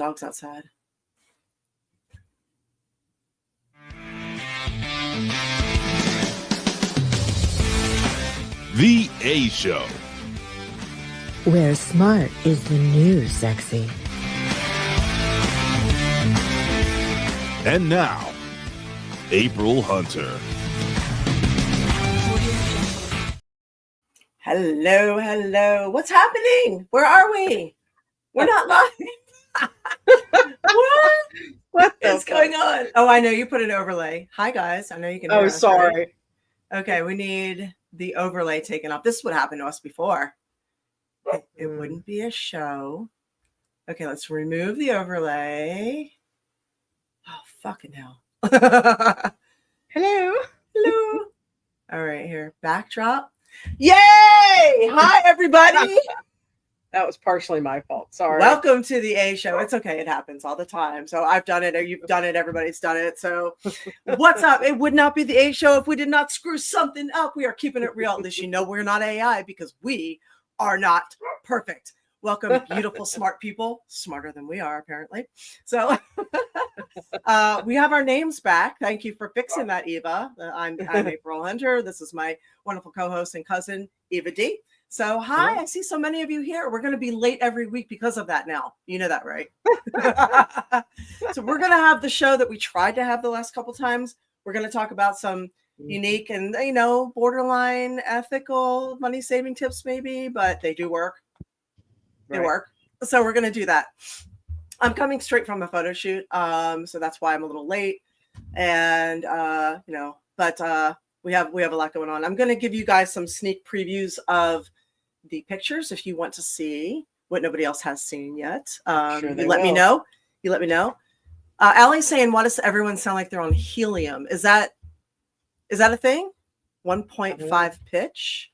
dogs outside. The A Show. Where smart is the new sexy. And now, April Hunter. Hello, hello. What's happening? Where are we? We're not live. What is going on? Oh, I know you put an overlay. Hi, guys. I know you can hear us, sorry. Right? Okay, we need the overlay taken off. This is what happened to us before. It wouldn't be a show. Okay, let's remove the overlay. Oh, fucking hell. Hello. Hello. All right, here. Backdrop. Yay! Hi, everybody. That was partially my fault. Sorry. Welcome to the A Show. It's okay. It happens all the time. So I've done it, or you've done it. Everybody's done it. So what's up? It would not be the A Show if we did not screw something up. We are keeping it real. At least you know we're not AI because we are not perfect. Welcome, beautiful, smart people. Smarter than we are, apparently. So we have our names back. Thank you for fixing that, Eva. I'm April Hunter. This is my wonderful co-host and cousin, Eva D. So hi, I see so many of you here. We're going to be late every week because of that now. You know that, right? So we're going to have the show that we tried to have the last couple times. We're going to talk about some unique and, borderline ethical money saving tips maybe, but they do work. They work. So we're going to do that. I'm coming straight from a photo shoot. So that's why I'm a little late. And, but we have a lot going on. I'm going to give you guys some sneak previews of the pictures if you want to see what nobody else has seen yet. You let me know. Allie's saying, why does everyone sound like they're on helium? Is that a thing? 1.5 pitch.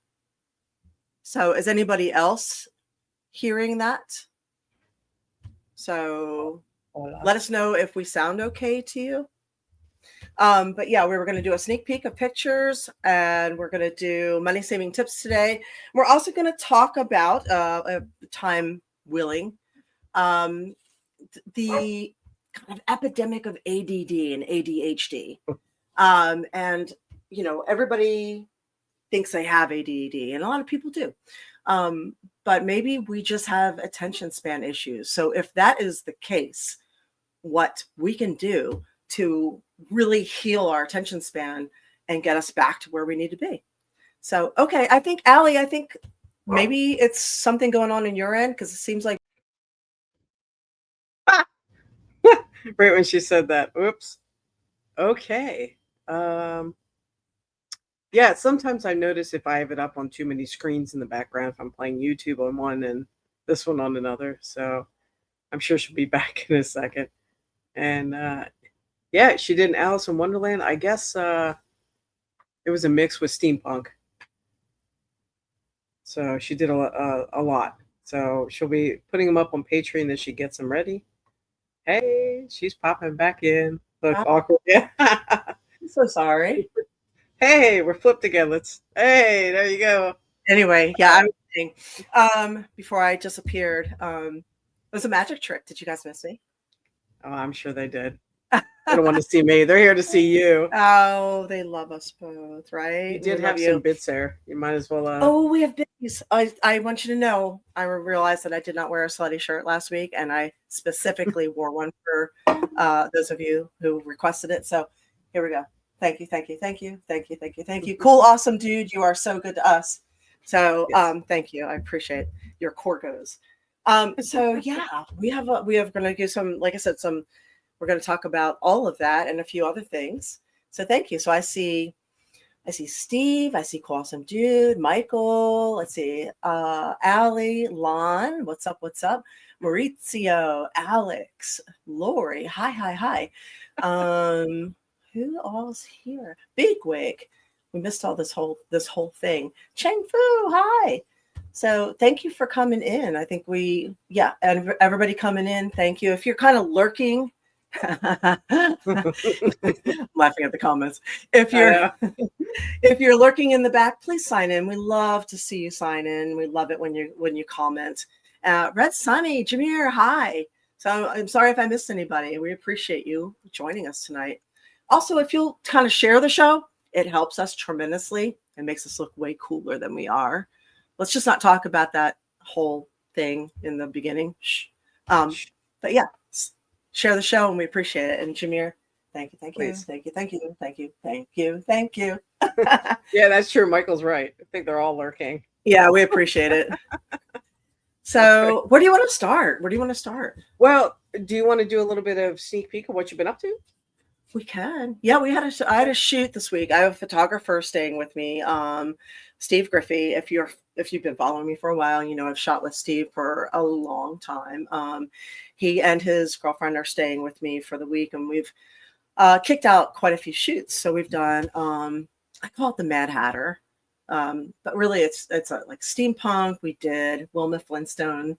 So is anybody else hearing that? So let us know if we sound okay to you. But yeah, we were going to do a sneak peek of pictures, and we're going to do money saving tips today. We're also going to talk about time willing, the kind of epidemic of ADD and ADHD. And everybody thinks they have ADD, and a lot of people do. But maybe we just have attention span issues. So if that is the case, what we can do to really heal our attention span and get us back to where we need to be. So, okay, I think, Allie, maybe it's something going on in your end, because it seems like. Right when she said that. Oops. Okay. Yeah, sometimes I notice if I have it up on too many screens in the background, if I'm playing YouTube on one and this one on another. So I'm sure she'll be back in a second. And yeah, she did an Alice in Wonderland. I guess it was a mix with steampunk. So she did a lot. So she'll be putting them up on Patreon as she gets them ready. Hey, she's popping back in. Look, awkward. Yeah. I'm so sorry. Hey, we're flipped again. Hey, there you go. Anyway, yeah, I was saying, before I disappeared, it was a magic trick. Did you guys miss me? Oh, I'm sure they did. They don't want to see me. They're here to see you. Oh, they love us both, right? You did have some bits there. You might as well. Oh, we have bits. I want you to know, I realized that I did not wear a slutty shirt last week, and I specifically wore one for those of you who requested it. So here we go. Thank you. Cool, awesome dude. You are so good to us. So yes. Thank you. I appreciate your corgos. So yeah, we have going to do some, like I said, we're going to talk about all of that and a few other things. So thank you. So I see Steve, I see Cool Awesome Dude, Michael, let's see, Allie, Lon, what's up? Maurizio, Alex, Lori, hi. Who all's here? Bigwig. We missed all this whole thing. Cheng Fu, hi. So thank you for coming in. I think and everybody coming in, thank you. If you're kind of lurking, I'm laughing at the comments. If you're lurking in the back, please sign in. We love to see you sign in. We love it when you comment. Red Sunny, Jameer, hi. So I'm sorry if I missed anybody. We appreciate you joining us tonight. Also, if you'll kind of share the show, it helps us tremendously and makes us look way cooler than we are. Let's just not talk about that whole thing in the beginning. Shh. But yeah, share the show and we appreciate it. And Jameer, thank you, thank you, Please. thank you, thank you, thank you, thank you, thank you. Yeah, that's true. Michael's right. I think they're all lurking. Yeah, we appreciate it. So Okay. where do you want to start? Where do you want to start? Well, do you want to do a little bit of sneak peek of what you've been up to? We can. Yeah, I had a shoot this week. I have a photographer staying with me, Steve Griffey. If you've been following me for a while, you know I've shot with Steve for a long time. He and his girlfriend are staying with me for the week, and we've kicked out quite a few shoots. So we've done I call it the Mad Hatter, but really it's like steampunk. We did Wilma Flintstone.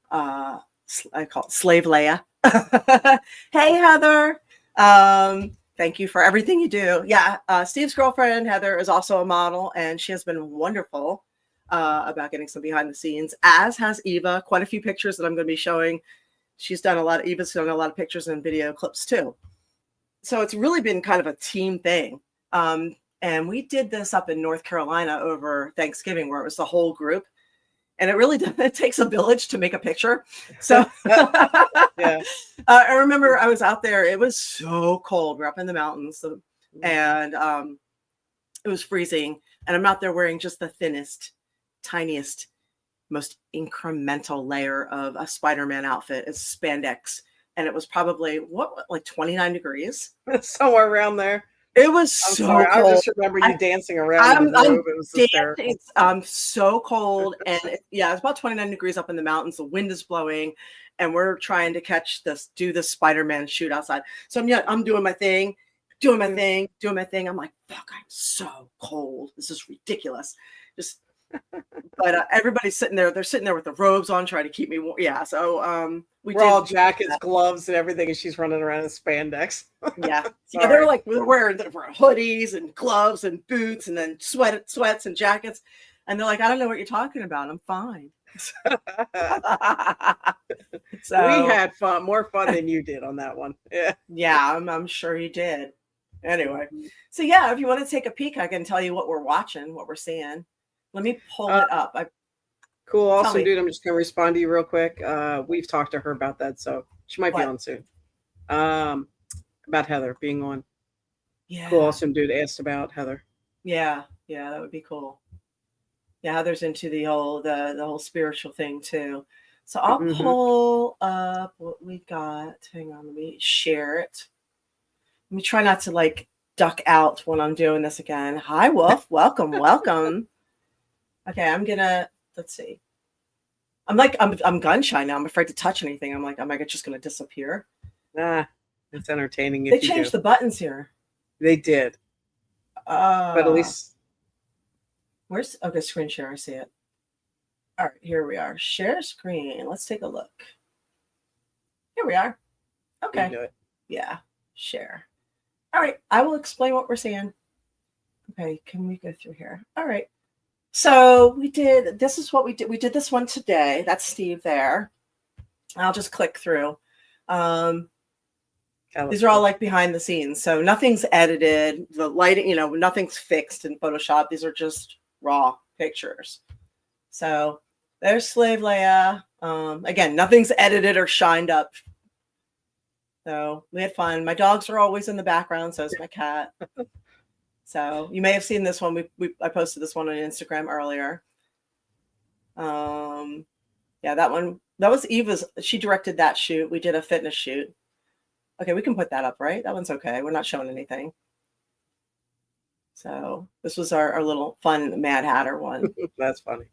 I call it Slave Leia. Hey Heather. Thank you for everything you do. Yeah, Steve's girlfriend Heather is also a model, and she has been wonderful about getting some behind the scenes, as has Eva. Quite a few pictures that I'm going to be showing. Eva's done a lot of pictures and video clips too. So it's really been kind of a team thing. And we did this up in North Carolina over Thanksgiving, where it was the whole group. And it takes a village to make a picture. So Yeah. I remember I was out there. It was so cold. We're up in the mountains, and it was freezing. And I'm out there wearing just the thinnest, tiniest, most incremental layer of a Spider-Man outfit. It's spandex. And it was probably, like 29 degrees? Somewhere around there. It was I'm so sorry. cold. I just remember you dancing around in the robe. It was hysterical. It's so cold, and it's about 29 degrees up in the mountains. The wind is blowing, and we're trying to do this Spider-Man shoot outside. So I'm doing my thing. I'm like, fuck, I'm so cold. This is ridiculous. But everybody's sitting there. They're sitting there with the robes on, trying to keep me warm. Yeah. So we're all jackets, gloves, and everything, and she's running around in spandex. Yeah. They're wearing hoodies and gloves and boots and then sweats and jackets. And they're like, I don't know what you're talking about. I'm fine. So we had fun, more fun than you did on that one. Yeah. Yeah, I'm sure you did. Anyway. So yeah, if you want to take a peek, I can tell you what we're watching, what we're seeing. Let me pull it up. Cool. Awesome, dude. I'm just going to respond to you real quick. We've talked to her about that, so she might be on soon. About Heather being on. Yeah. Cool. Awesome, dude. Asked about Heather. Yeah. Yeah, that would be cool. Yeah, Heather's into the whole spiritual thing too. So I'll pull up what we got. Hang on, let me share it. Let me try not to duck out when I'm doing this again. Hi, Wolf. Welcome. Okay, let's see. I'm gun shy now. I'm afraid to touch anything. I'm like, am I just gonna disappear? Nah, it's entertaining. They changed the buttons here. They did. But at least screen share? I see it. All right, here we are. Share screen. Let's take a look. Here we are. Okay. Yeah, share. All right, I will explain what we're seeing. Okay, can we go through here? All right. So this is what we did. We did this one today. That's Steve there. I'll just click through. These are all behind the scenes. So nothing's edited. The lighting, nothing's fixed in Photoshop. These are just raw pictures. So there's Slave Leia. Again, nothing's edited or shined up. So we had fun. My dogs are always in the background. So is my cat. So you may have seen this one. I posted this one on Instagram earlier. Yeah, that was Eva's. She directed that shoot. We did a fitness shoot. Okay, we can put that up, right? That one's okay. We're not showing anything. So this was our little fun Mad Hatter one. That's funny.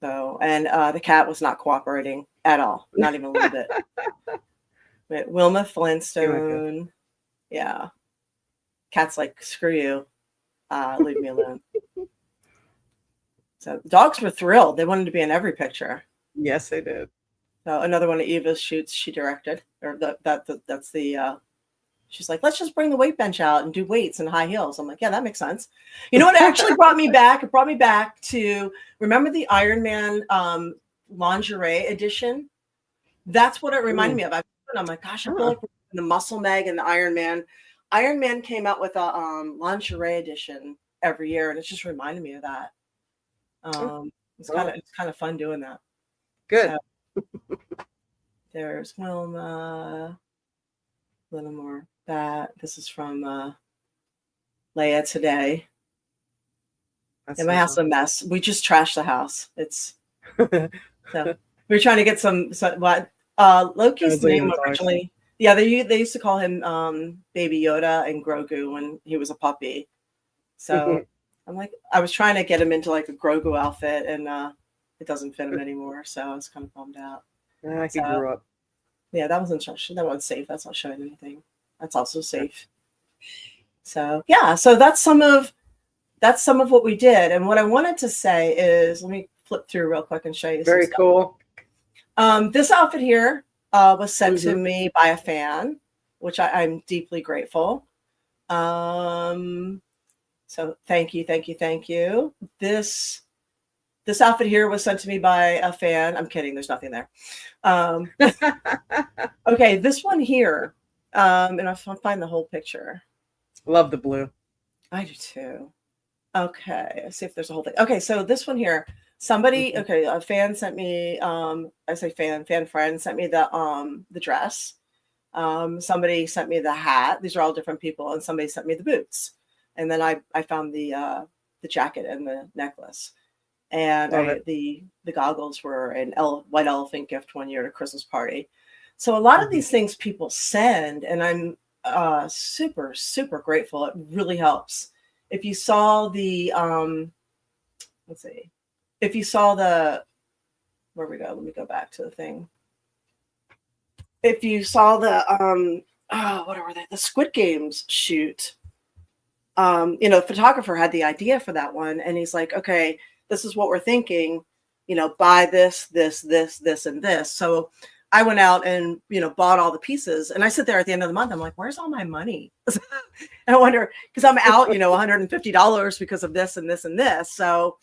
So, and the cat was not cooperating at all. Not even a little bit. But Wilma Flintstone. Yeah. Cat's like, screw you. Leave me alone. So the dogs were thrilled. They wanted to be in every picture. Yes, they did. So another one of Eva's shoots she directed. She's like, let's just bring the weight bench out and do weights and high heels. I'm like, yeah, that makes sense. You know what actually brought me back? It brought me back to, remember the Iron Man lingerie edition? That's what it reminded me of. I'm like, gosh, I feel like the Muscle Mag and the Iron Man. Iron Man came out with a lingerie edition every year, and it just reminded me of that. It's kind of fun doing that. Good. So, there's Wilma. A little more. This is from Leia today. And my house is a mess. We just trashed the house. It's so we were trying to get some what Loki's name originally. Yeah, they used to call him Baby Yoda and Grogu when he was a puppy. So I'm like, I was trying to get him into like a Grogu outfit, and it doesn't fit him anymore. So I was kind of bummed out. He grew up. Yeah, that was instruction. That one's safe. That's not showing anything. That's also safe. So yeah, so that's some of what we did. And what I wanted to say is, let me flip through real quick and show you. Very cool. This outfit here was sent to me by a fan, which I'm deeply grateful. So thank you. This outfit here was sent to me by a fan. I'm kidding. There's nothing there. Okay, this one here, and I'll find the whole picture. Love the blue. I do too. Okay, let's see if there's a whole thing. Okay, so this one here, a fan sent me. I say fan friend sent me the dress. Somebody sent me the hat. These are all different people, and somebody sent me the boots. And then I found the jacket and the necklace. And the goggles were an white elephant gift one year at a Christmas party. So a lot of these things people send, and I'm super, super grateful. It really helps. If you saw the, where we go? Let me go back to the thing. If you saw the, what were they? The Squid Games shoot. The photographer had the idea for that one, and he's like, okay, this is what we're thinking, buy this, and this. So I went out and, bought all the pieces, and I sit there at the end of the month. I'm like, where's all my money? And I wonder, because I'm out, $150 because of this and this and this. So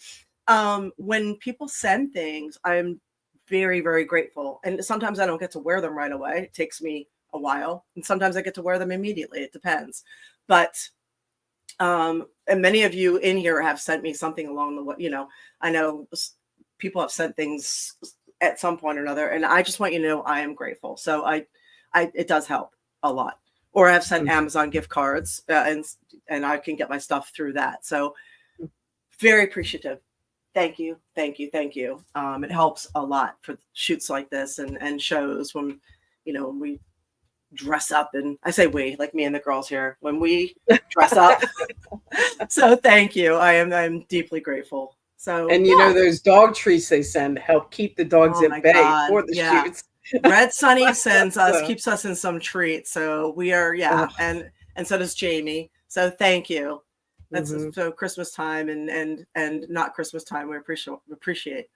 when people send things, I'm very, very grateful. And sometimes I don't get to wear them right away. It takes me a while. And sometimes I get to wear them immediately. It depends. But and many of you in here have sent me something along the way. I know people have sent things at some point or another, and I just want you to know I am grateful. So it does help a lot. Or I've sent Amazon gift cards, and I can get my stuff through that. So very appreciative. Thank you. It helps a lot for shoots like this and shows when we dress up, and I say we, like me and the girls here, when we dress up. So thank you. I'm deeply grateful. So, and those dog treats they send help keep the dogs at bay for the shoots. Red Sunny keeps us in some treats. So we are, and so does Jamie. So thank you. That's so Christmas time and not Christmas time. We appreciate.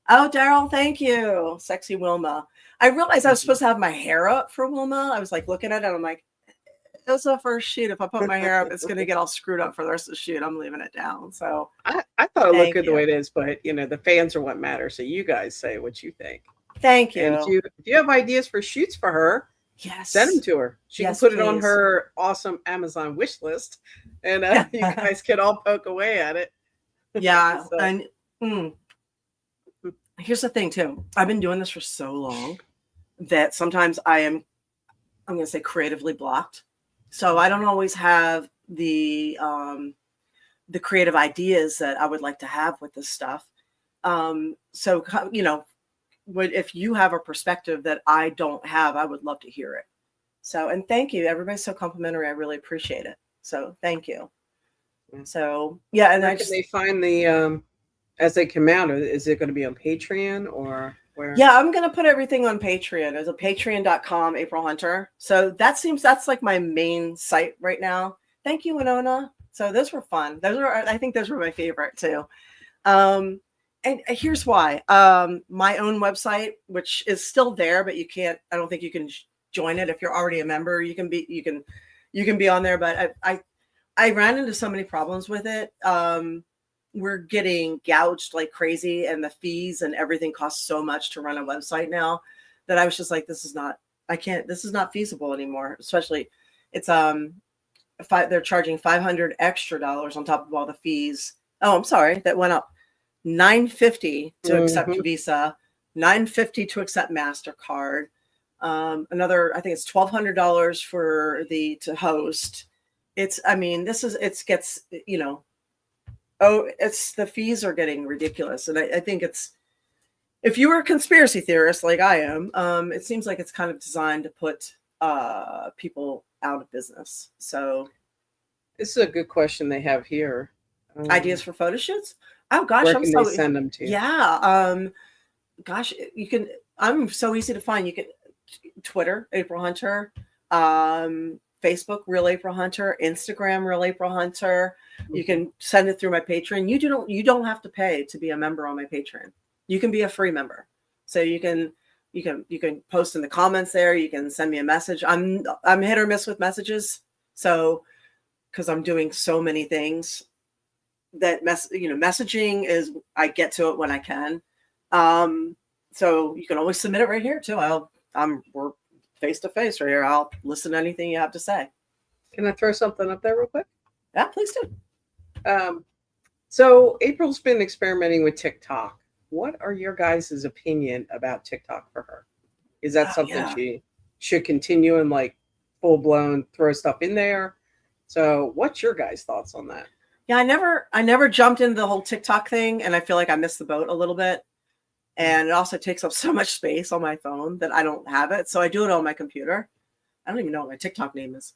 Oh, Daryl, thank you. Sexy Wilma. I realized I was supposed to have my hair up for Wilma. I was like looking at it. I'm like, it was the first shoot. If I put my hair up, it's going to get all screwed up for the rest of the shoot. I'm leaving it down. So I thought it looked good the way it is, but the fans are what matter. So you guys say what you think. Thank you. And if you have ideas for shoots for her, send them to her. She can put it on her awesome Amazon wish list, and you guys can all poke away at it. Yeah. And here's the thing too. I've been doing this for so long that sometimes I'm going to say creatively blocked. So I don't always have the creative ideas that I would like to have with this stuff. So, if you have a perspective that I don't have, I would love to hear it. So, and thank you. Everybody's so complimentary. I really appreciate it. So thank you. So, yeah. And can they find the, as they come out, is it going to be on Patreon or where? Yeah, I'm going to put everything on Patreon. There's a patreon.com, April Hunter. So that's like my main site right now. Thank you, Winona. So those were fun. I think those were my favorite too. And here's why. My own website, which is still there, but I don't think you can join it. If you're already a member, you can be on there. But I ran into so many problems with it. We're getting gouged like crazy, and the fees and everything costs so much to run a website now that I was just like, this is not feasible anymore. Especially it's they're charging $500 extra on top of all the fees. Oh, I'm sorry, that went up. $950 to accept Visa, $950 to accept MasterCard. Another, I think it's $1,200 for to host. It's the fees are getting ridiculous. And I think if you were a conspiracy theorist like I am, it seems like it's kind of designed to put people out of business. So this is a good question they have here. Ideas for photo shoots? Oh gosh, where can they send them to? Yeah. Gosh, I'm so easy to find. You can Twitter, April Hunter, Facebook, Real April Hunter, Instagram, Real April Hunter. You can send it through my Patreon. You don't have to pay to be a member on my Patreon. You can be a free member. So you can post in the comments there. You can send me a message. I'm hit or miss with messages. So because I'm doing so many things that messaging is, I get to it when I can. So you can always submit it right here too. We're face to face right here. I'll listen to anything you have to say. Can I throw something up there real quick? Yeah, please do. So April's been experimenting with TikTok. What are your guys' opinion about TikTok for her? Is that something she should continue and like full blown throw stuff in there? So what's your guys' thoughts on that? Yeah, I never jumped into the whole TikTok thing, and I feel like I missed the boat a little bit. And it also takes up so much space on my phone that I don't have it. So I do it on my computer. I don't even know what my TikTok name is.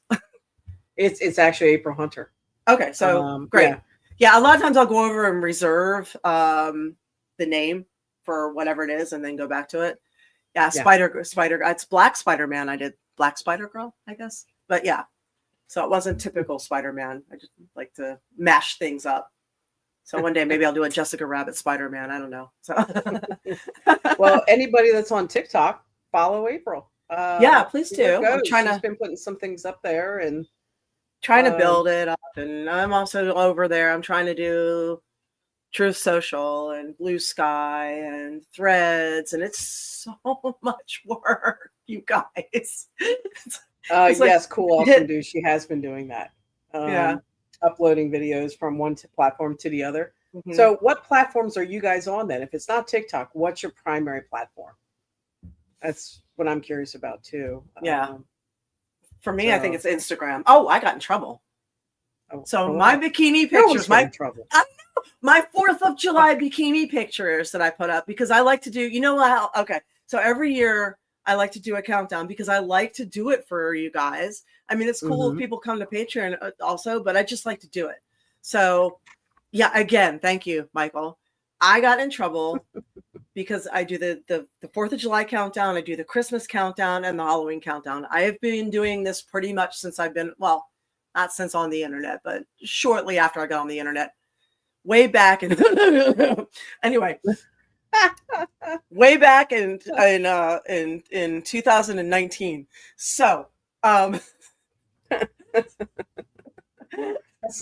It's actually April Hunter. Okay, so great. Yeah, a lot of times I'll go over and reserve the name for whatever it is and then go back to it. Yeah, Spider. It's Black Spider-Man. I did Black Spider-Girl, I guess. But yeah, so it wasn't typical Spider-Man. I just like to mash things up. So one day maybe I'll do a Jessica Rabbit Spider-Man. I don't know. So well, anybody that's on TikTok, follow April. Yeah, please do. She's been putting some things up there and trying to build it up. And I'm also over there. I'm trying to do Truth Social and Blue Sky and Threads, and it's so much work, you guys. Yes, cool. Awesome, dude. She has been doing that. Uploading videos from one platform to the other. Mm-hmm. So what platforms are you guys on then? If it's not TikTok, what's your primary platform? That's what I'm curious about too. Yeah. For me, I think it's Instagram. Oh, I got in trouble. So my bikini pictures, my 4th of July bikini pictures that I put up, because I like to do, okay. So every year I like to do a countdown because I like to do it for you guys. I mean, it's cool if people come to Patreon also, but I just like to do it. So yeah, again, thank you, Michael. I got in trouble because I do the 4th of July countdown. I do the Christmas countdown and the Halloween countdown. I have been doing this pretty much since I've been, well, not since on the internet, but shortly after I got on the internet, way back. Anyway, way back in 2019. So, that's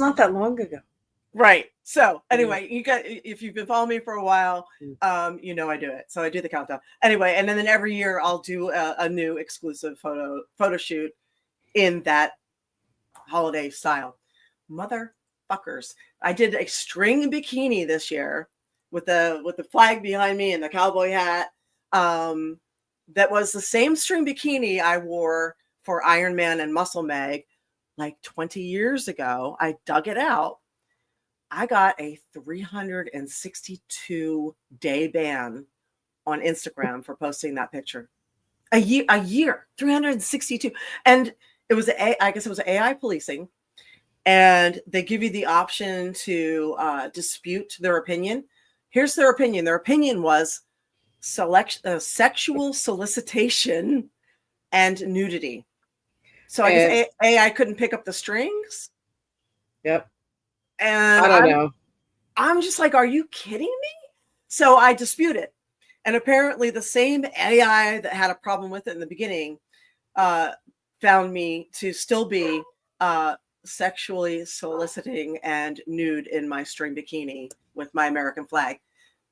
not that long ago. Right. So anyway, if you've been following me for a while, I do it. So I do the countdown anyway. And then every year I'll do a new exclusive photo shoot in that holiday style. Motherfuckers. I did a string bikini this year with the flag behind me and the cowboy hat. That was the same string bikini I wore for Iron Man and Muscle Mag like 20 years ago. I dug it out. I got a 362 day ban on Instagram for posting that picture. A year, 362. And it was I guess it was AI policing. And they give you the option to dispute their opinion. Here's their opinion. Their opinion was sexual solicitation and nudity. So I guess AI couldn't pick up the strings. Yep. And I don't know. I'm just like, are you kidding me? So I dispute it. And apparently the same AI that had a problem with it in the beginning found me to still be sexually soliciting and nude in my string bikini with my American flag.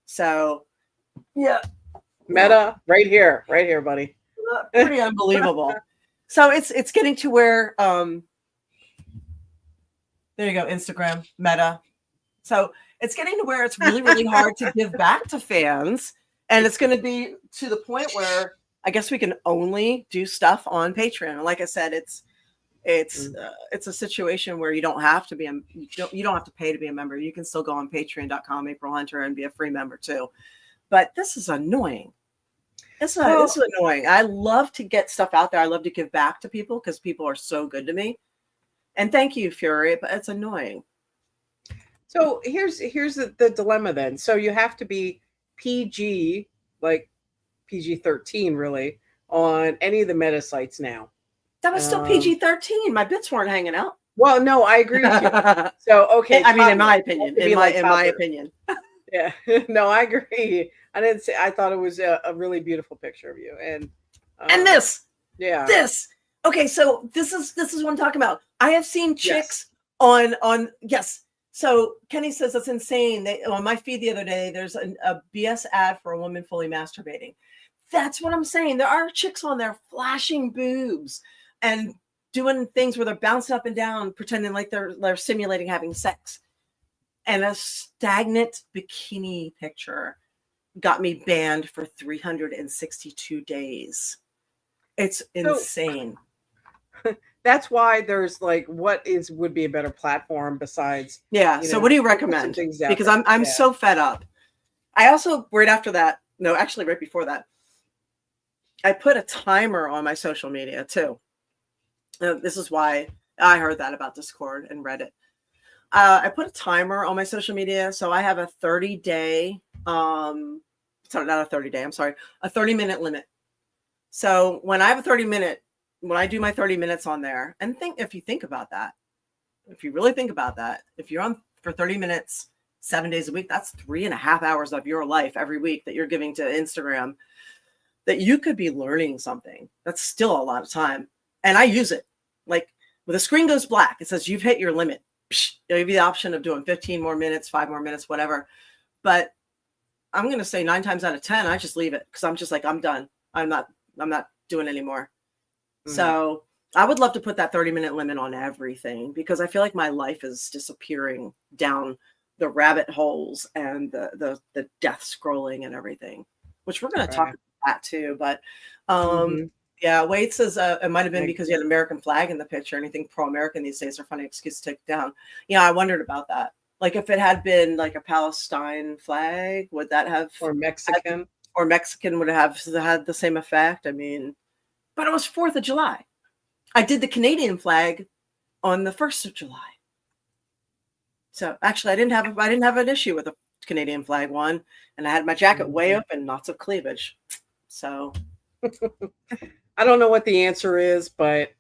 So yeah, Meta, right here, buddy. Pretty unbelievable. So it's getting to where there you go, Instagram, Meta. So it's getting to where it's really, really hard to give back to fans. And it's going to be to the point where I guess we can only do stuff on Patreon. And like I said, it's a situation where you don't have to be you don't have to pay to be a member. You can still go on patreon.com, April Hunter, and be a free member too. But this is annoying. This is annoying. I love to get stuff out there. I love to give back to people because people are so good to me. And thank you, Fury, but it's annoying. So here's the dilemma then. So you have to be PG, like PG-13 really, on any of the meta sites now. That was still PG-13. My bits weren't hanging out. Well, no, I agree with you. So okay, I mean, in my opinion, in my opinion. Yeah, no, I agree. I didn't say. I thought it was a really beautiful picture of you, and this, yeah, this. Okay, so this is what I'm talking about. I have seen chicks on yes. So Kenny says that's insane. On my feed the other day, there's a BS ad for a woman fully masturbating. That's what I'm saying. There are chicks on there flashing boobs and doing things where they're bouncing up and down, pretending like they're simulating having sex. And a stagnant bikini picture got me banned for 362 days. It's insane. That's why there's like, would be a better platform besides? So what do you recommend? Because I'm so fed up. I also, right after that, no, actually right before that, I put a timer on my social media too. This is why I heard that about Discord and Reddit. I put a timer on my social media. So I have a 30-day, sorry, not a 30-day, I'm sorry, a 30-minute limit. So when I have a when I do my 30 minutes on there, and if you think about that, if you really think about that, if you're on for 30 minutes, 7 days a week, that's 3.5 hours of your life every week that you're giving to Instagram that you could be learning something. That's still a lot of time. And I use it. Like when the screen goes black, it says you've hit your limit. It'll give you the option of doing 15 more minutes, 5 more minutes, whatever. But I'm going to say 9 times out of 10, I just leave it because I'm just like, I'm done. I'm not doing anymore. Mm-hmm. So I would love to put that 30-minute limit on everything because I feel like my life is disappearing down the rabbit holes and the death scrolling and everything, which we're going to talk about that too. But yeah, Wade says it might have been because you had an American flag in the picture. Anything pro-American these days are funny excuse to take it down. Yeah, I wondered about that. Like if it had been like a Palestine flag, would that have or Mexican would have had the same effect? I mean, but it was 4th of July. I did the Canadian flag on the 1st of July. So actually I didn't have an issue with the Canadian flag one, and I had my jacket way open, lots of cleavage. So I don't know what the answer is, but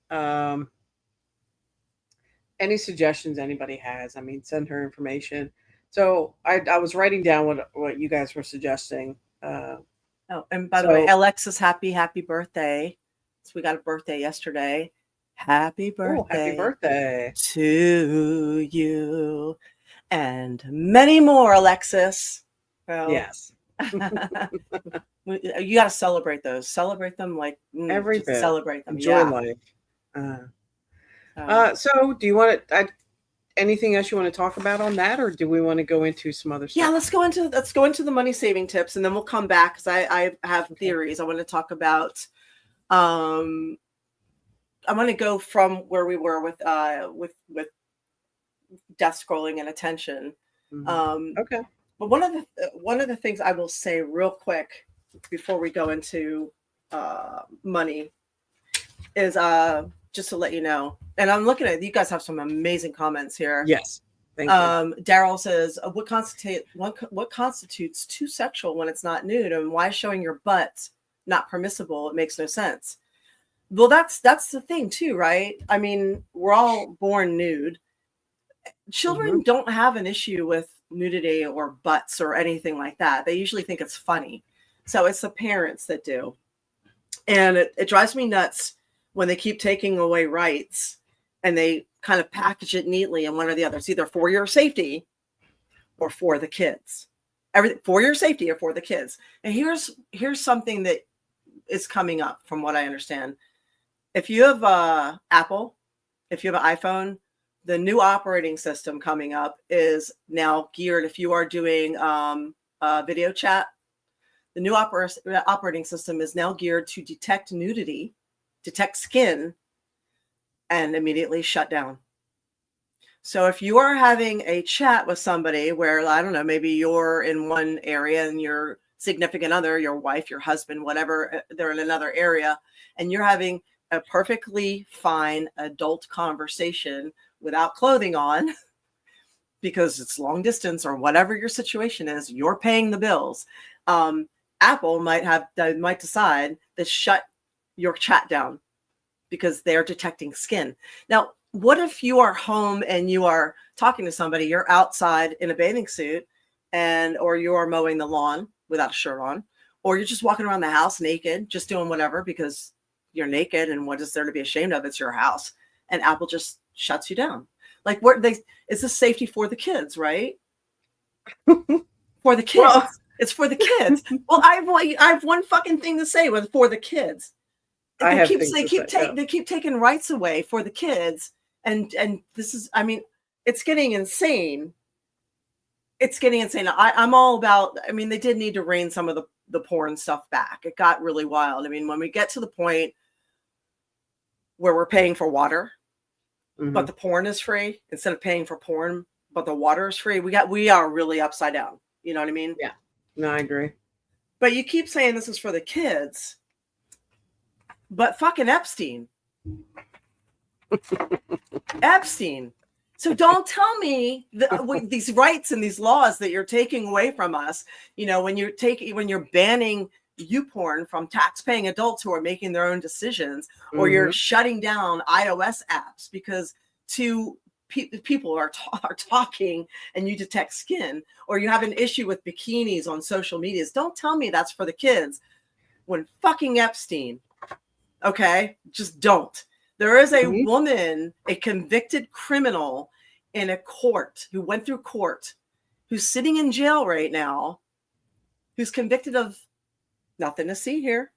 any suggestions anybody has, I mean, send her information. So I was writing down what you guys were suggesting. And by the way, Alexis, happy birthday. So we got a birthday yesterday. Happy birthday to you and many more, Alexis. Well, yes. You got to celebrate those. Celebrate them like every bit. Celebrate them. Enjoy life. So do you want to anything else you want to talk about on that, or do we want to go into some other stuff? Yeah, let's go into the money saving tips, and then we'll come back because I have theories. I want to talk about. I want to go from where we were with death scrolling and attention. Okay. But one of the things I will say real quick before we go into money is just to let you know, and I'm looking at you guys have some amazing comments here. Yes. Thank you. Daryl says, what constitutes too sexual when it's not nude, and why is showing your butt not permissible? It makes no sense. Well, that's the thing too, right? I mean, we're all born nude. Children don't have an issue with nudity or butts or anything like that. They usually think it's funny. So it's the parents that do. And it drives me nuts when they keep taking away rights and they kind of package it neatly in one or the other. It's either for your safety or for the kids. everything for your safety or for the kids. And here's something that is coming up from what I understand. If you have Apple, if you have an iPhone, the new operating system coming up is now geared. If you are doing video chat, the new operating system is now geared to detect nudity, detect skin, and immediately shut down. So if you are having a chat with somebody where, I don't know, maybe you're in one area and your significant other, your wife, your husband, whatever, they're in another area, and you're having a perfectly fine adult conversation without clothing on, because it's long distance or whatever your situation is, you're paying the bills. Apple might decide to shut your chat down because they're detecting skin. Now, what if you are home and you are talking to somebody, you're outside in a bathing suit, or you are mowing the lawn without a shirt on, or you're just walking around the house naked, just doing whatever because you're naked and what is there to be ashamed of? It's your house. And Apple just shuts you down. Like, is this safety for the kids, right? For the kids. Well, it's for the kids. Well, I have one fucking thing to say with for the kids. They keep taking rights away for the kids, and this is, I mean, it's getting insane. It's getting insane. I'm all about. I mean, they did need to rein some of the porn stuff back. It got really wild. I mean, when we get to the point where we're paying for water, but the porn is free instead of paying for porn, but the water is free, we are really upside down. You know what I mean? Yeah. No, I agree. But you keep saying this is for the kids, but fucking Epstein. Epstein. So don't tell me these rights and these laws that you're taking away from us. You know, when you're banning YouPorn from tax-paying adults who are making their own decisions, or you're shutting down iOS apps because people are talking and you detect skin, or you have an issue with bikinis on social medias. Don't tell me that's for the kids when fucking Epstein. Okay, just don't. There is a woman, a convicted criminal in a court who went through court, who's sitting in jail right now, who's convicted of nothing to see here.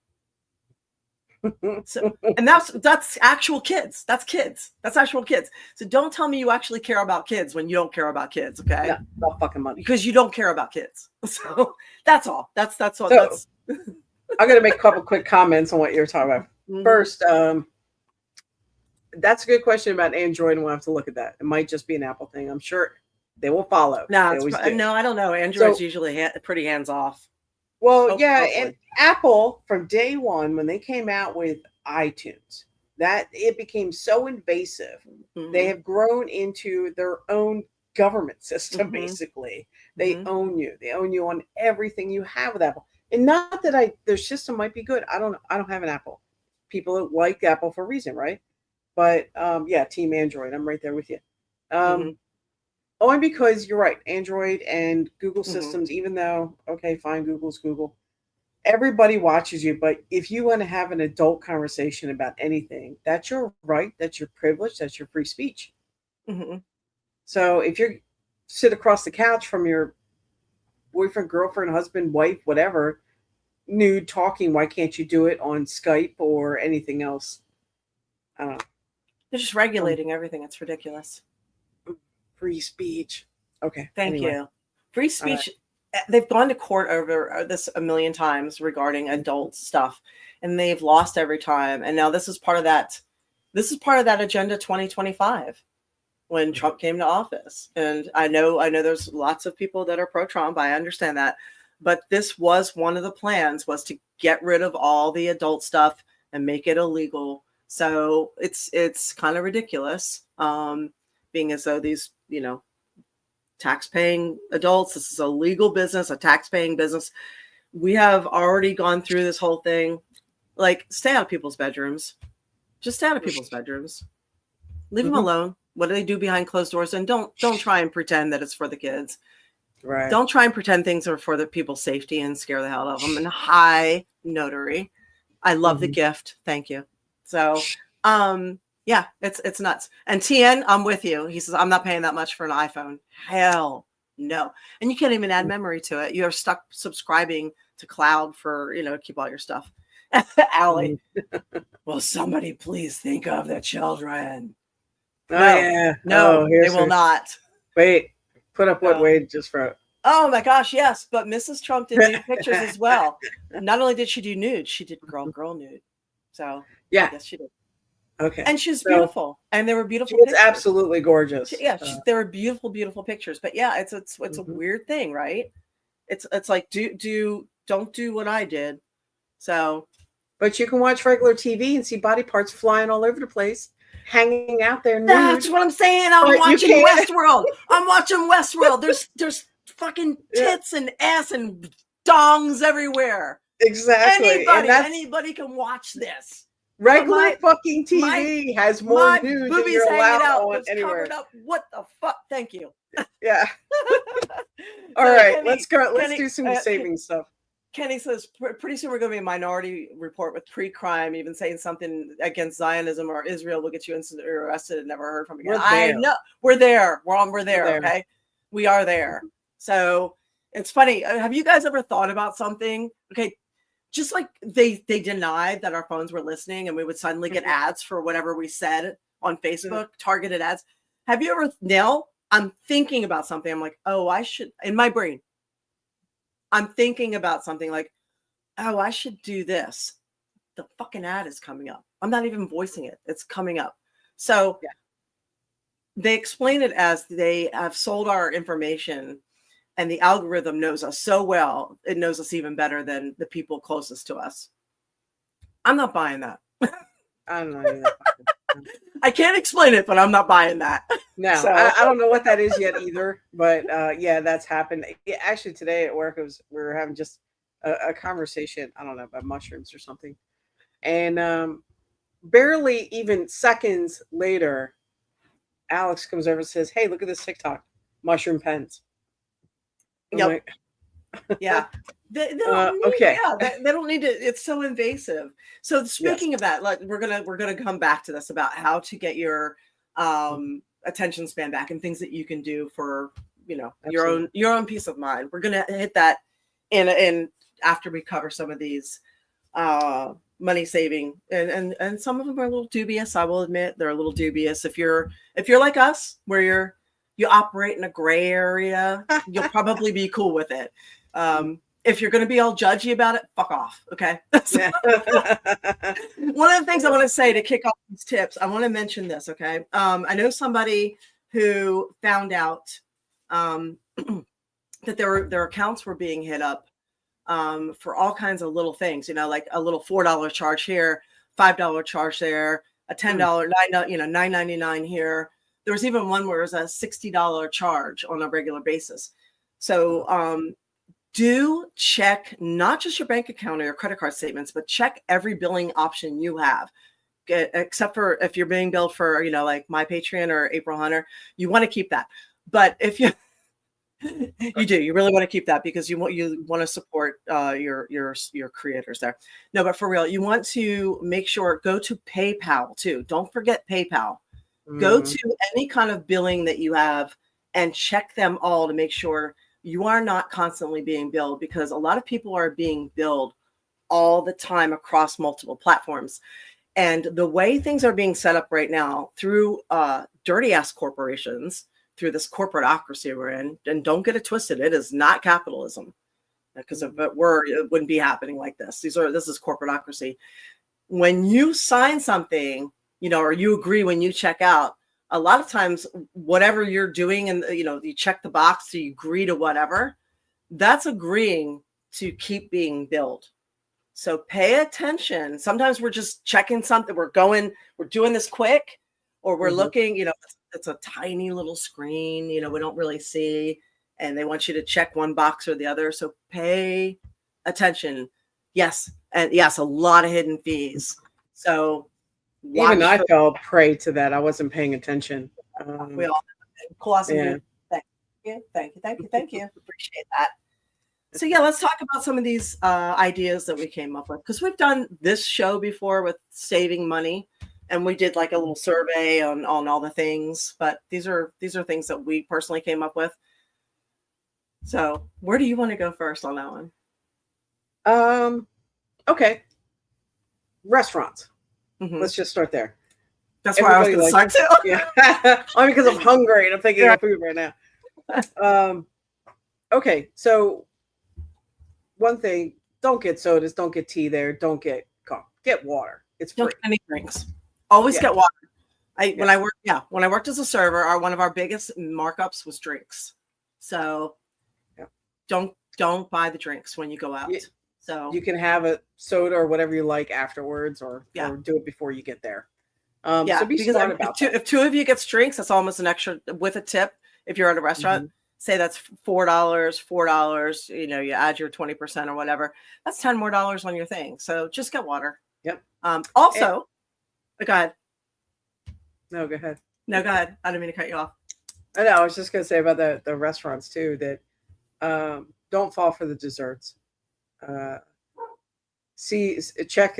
So, and that's actual kids. That's kids. That's actual kids. So don't tell me you actually care about kids when you don't care about kids. Okay, no, not fucking money, because you don't care about kids. So that's all. That's all. So, I'm going to make a couple quick comments on what you're talking about. First, that's a good question about Android, and we'll have to look at that. It might just be an Apple thing. I'm sure they will follow. No, I don't know. Android's usually pretty hands off. Well, hopefully. And Apple, from day one, when they came out with iTunes, that it became so invasive. They have grown into their own government system, basically. They own you. They own you on everything you have with Apple. And not that their system might be good. I don't have an Apple. People like Apple for a reason, right? But team Android. I'm right there with you. Only because you're right. Android and Google systems, even though, okay, fine, Google's Google. Everybody watches you, but if you want to have an adult conversation about anything, that's your right, that's your privilege, that's your free speech. So if you sit across the couch from your boyfriend, girlfriend, husband, wife, whatever, nude talking, why can't you do it on Skype or anything else? I don't know. They're just regulating everything. It's ridiculous. Free speech. Okay. Thank you. Free speech. They've gone to court over this a million times regarding adult stuff, and they've lost every time. And now this is part of that. This is part of that Agenda 2025 when Trump came to office. And I know there's lots of people that are pro-Trump. I understand that. But this was one of the plans, was to get rid of all the adult stuff and make it illegal. So it's kind of ridiculous, being as though these, tax-paying adults, this is a legal business, a tax-paying business. We have already gone through this whole thing. Like, stay out of people's bedrooms. Just stay out of people's bedrooms. Leave them alone. What do they do behind closed doors? And don't try and pretend that it's for the kids. Right. Don't try and pretend things are for the people's safety and scare the hell out of them. And hi, notary. I love the gift. Thank you. So, it's nuts. And TN, I'm with you. He says, I'm not paying that much for an iPhone. Hell No. And you can't even add memory to it. You're stuck subscribing to cloud for, keep all your stuff. Allie. Will somebody please think of the children? Oh, No. yeah. No, they here's will not. Wait, put up what No. Wade just wrote. Oh my gosh, yes. But Mrs. Trump did nude pictures as well. Not only did she do nude, she did girl nude. So Yeah. yes, she did. Okay. And she's beautiful. And they were beautiful She's pictures. absolutely gorgeous. There were beautiful, beautiful pictures. But yeah, it's a weird thing, right? It's like don't do what I did. So, but you can watch regular TV and see body parts flying all over the place, hanging out there nude. That's what I'm saying. I'm watching Westworld. I'm watching Westworld. There's fucking tits and ass and dongs everywhere. Exactly. Anybody can watch this. Regular fucking TV has more nude than you're allowed on anywhere. Up. What the fuck? Thank you. Yeah. All right, let's go. Let's do some saving stuff. Kenny says pretty soon we're going to be a Minority Report with pre-crime, even saying something against Zionism or Israel will get you instantly arrested and never heard from again. I know we're there. We're there. Okay, we are there. So it's funny. Have you guys ever thought about something? Okay, just like they denied that our phones were listening, and we would suddenly get ads for whatever we said on Facebook, targeted ads. Have you ever? Now I'm thinking about something. I'm like, oh, I should in my brain. I'm thinking about something like, oh, I should do this. The fucking ad is coming up. I'm not even voicing it. It's coming up. So they explain it as they have sold our information and the algorithm knows us so well. It knows us even better than the people closest to us. I'm not buying that. I don't know either. I can't explain it, but I'm not buying that. No, so. I don't know what that is yet either. But yeah, that's happened. Actually, today at work, we were having just a conversation. I don't know, about mushrooms or something. And barely even seconds later, Alex comes over and says, "Hey, look at this TikTok, mushroom pens." Yep. Like, yeah. They don't need, okay. Yeah, they don't need to. It's so invasive. So speaking of that, like we're gonna come back to this about how to get your attention span back and things that you can do for your own peace of mind. We're gonna hit that in after we cover some of these money saving and some of them are a little dubious. I will admit they're a little dubious. If you're like us, where you operate in a gray area, you'll probably be cool with it. If you're going to be all judgy about it, fuck off. Okay. One of the things I want to say to kick off these tips, I want to mention this. Okay. I know somebody who found out that their accounts were being hit up for all kinds of little things, like a little $4 charge here, $5 charge there, a $10, $9.99 here. There was even one where it was a $60 charge on a regular basis. So do check not just your bank account or your credit card statements, but check every billing option you have, except for if you're being billed for, like My Patreon or April Hunter, you want to keep that. But if you you really want to keep that because you want to support your creators there. No, but for real, you want to make sure go to PayPal too. Don't forget PayPal. Go to any kind of billing that you have and check them all to make sure you are not constantly being billed, because a lot of people are being billed all the time across multiple platforms. And the way things are being set up right now through dirty ass corporations, through this corporateocracy we're in, and don't get it twisted, it is not capitalism, because if it were, it wouldn't be happening like this. This is corporateocracy. When you sign something, or you agree when you check out, a lot of times, whatever you're doing and, you check the box, so you agree to whatever, that's agreeing to keep being billed. So pay attention. Sometimes we're just checking something. We're doing this quick, or we're looking, it's a tiny little screen, we don't really see, and they want you to check one box or the other. So pay attention. Yes. And yes, a lot of hidden fees. So even I fell prey to that. I wasn't paying attention. We all thank you. Appreciate that. So yeah, let's talk about some of these ideas that we came up with, because we've done this show before with saving money, and we did like a little survey on all the things. But these are things that we personally came up with. So where do you want to go first on that one? Okay. Restaurants. Mhm. Let's just start there. That's where I was Everybody going to start too. Yeah. Only because I'm hungry and I'm thinking of food right now. Okay. So one thing, don't get sodas, don't get tea there, don't get coffee. Get water. It's free. Don't get any drinks. Always Yeah. get water. When I worked as a server, one of our biggest markups was drinks. So Yeah. don't buy the drinks when you go out. So You can have a soda or whatever you like afterwards, or do it before you get there. So be smart about that. If two of you gets drinks, that's almost an extra with a tip. If you're at a restaurant, say that's $4. You add your 20% or whatever. That's $10 more on your thing. So just get water. Yep. Also, go ahead. No, go ahead. No, go ahead. I didn't mean to cut you off. I know. I was just going to say about the restaurants too, that don't fall for the desserts. Check.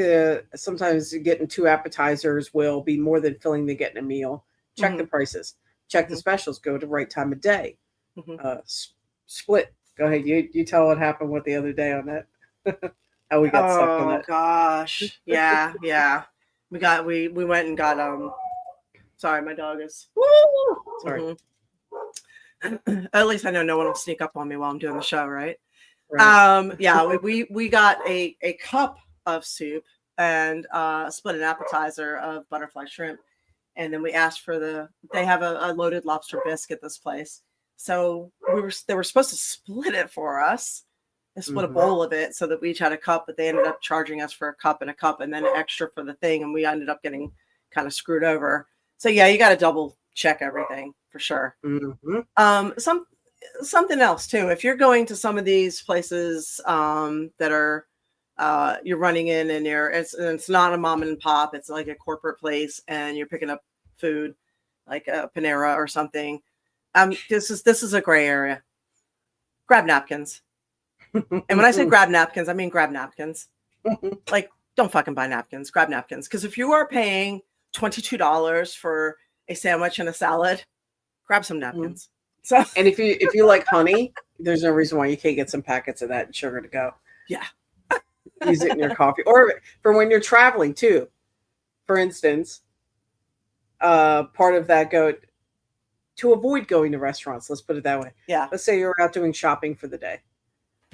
Sometimes getting 2 appetizers will be more than filling than getting a meal. Check the prices. Check the specials. Go to the right time of day. Split. Go ahead. You tell what happened with the other day on that. How we got stuck on that. Oh gosh. Yeah. We went and got sorry, my dog is Sorry. At least I know no one will sneak up on me while I'm doing the show, right? Right. We got a cup of soup and split an appetizer of butterfly shrimp, and then we asked for they have a loaded lobster bisque at this place, so they were supposed to split it for us. They split a bowl of it so that we each had a cup, but they ended up charging us for a cup and then extra for the thing, and we ended up getting kind of screwed over. So yeah, you got to double check everything for sure. Something else too. If you're going to some of these places that are you're running in and it's not a mom and pop, it's like a corporate place, and you're picking up food like a Panera or something. This is a gray area. Grab napkins. And when I say grab napkins, I mean grab napkins. Like, don't fucking buy napkins. Grab napkins. Because if you are paying $22 for a sandwich and a salad, grab some napkins. So, and if you like honey, there's no reason why you can't get some packets of that and sugar to go. Yeah. Use it in your coffee, or for when you're traveling too. For instance, part of that to avoid going to restaurants. Let's put it that way. Yeah. Let's say you're out doing shopping for the day,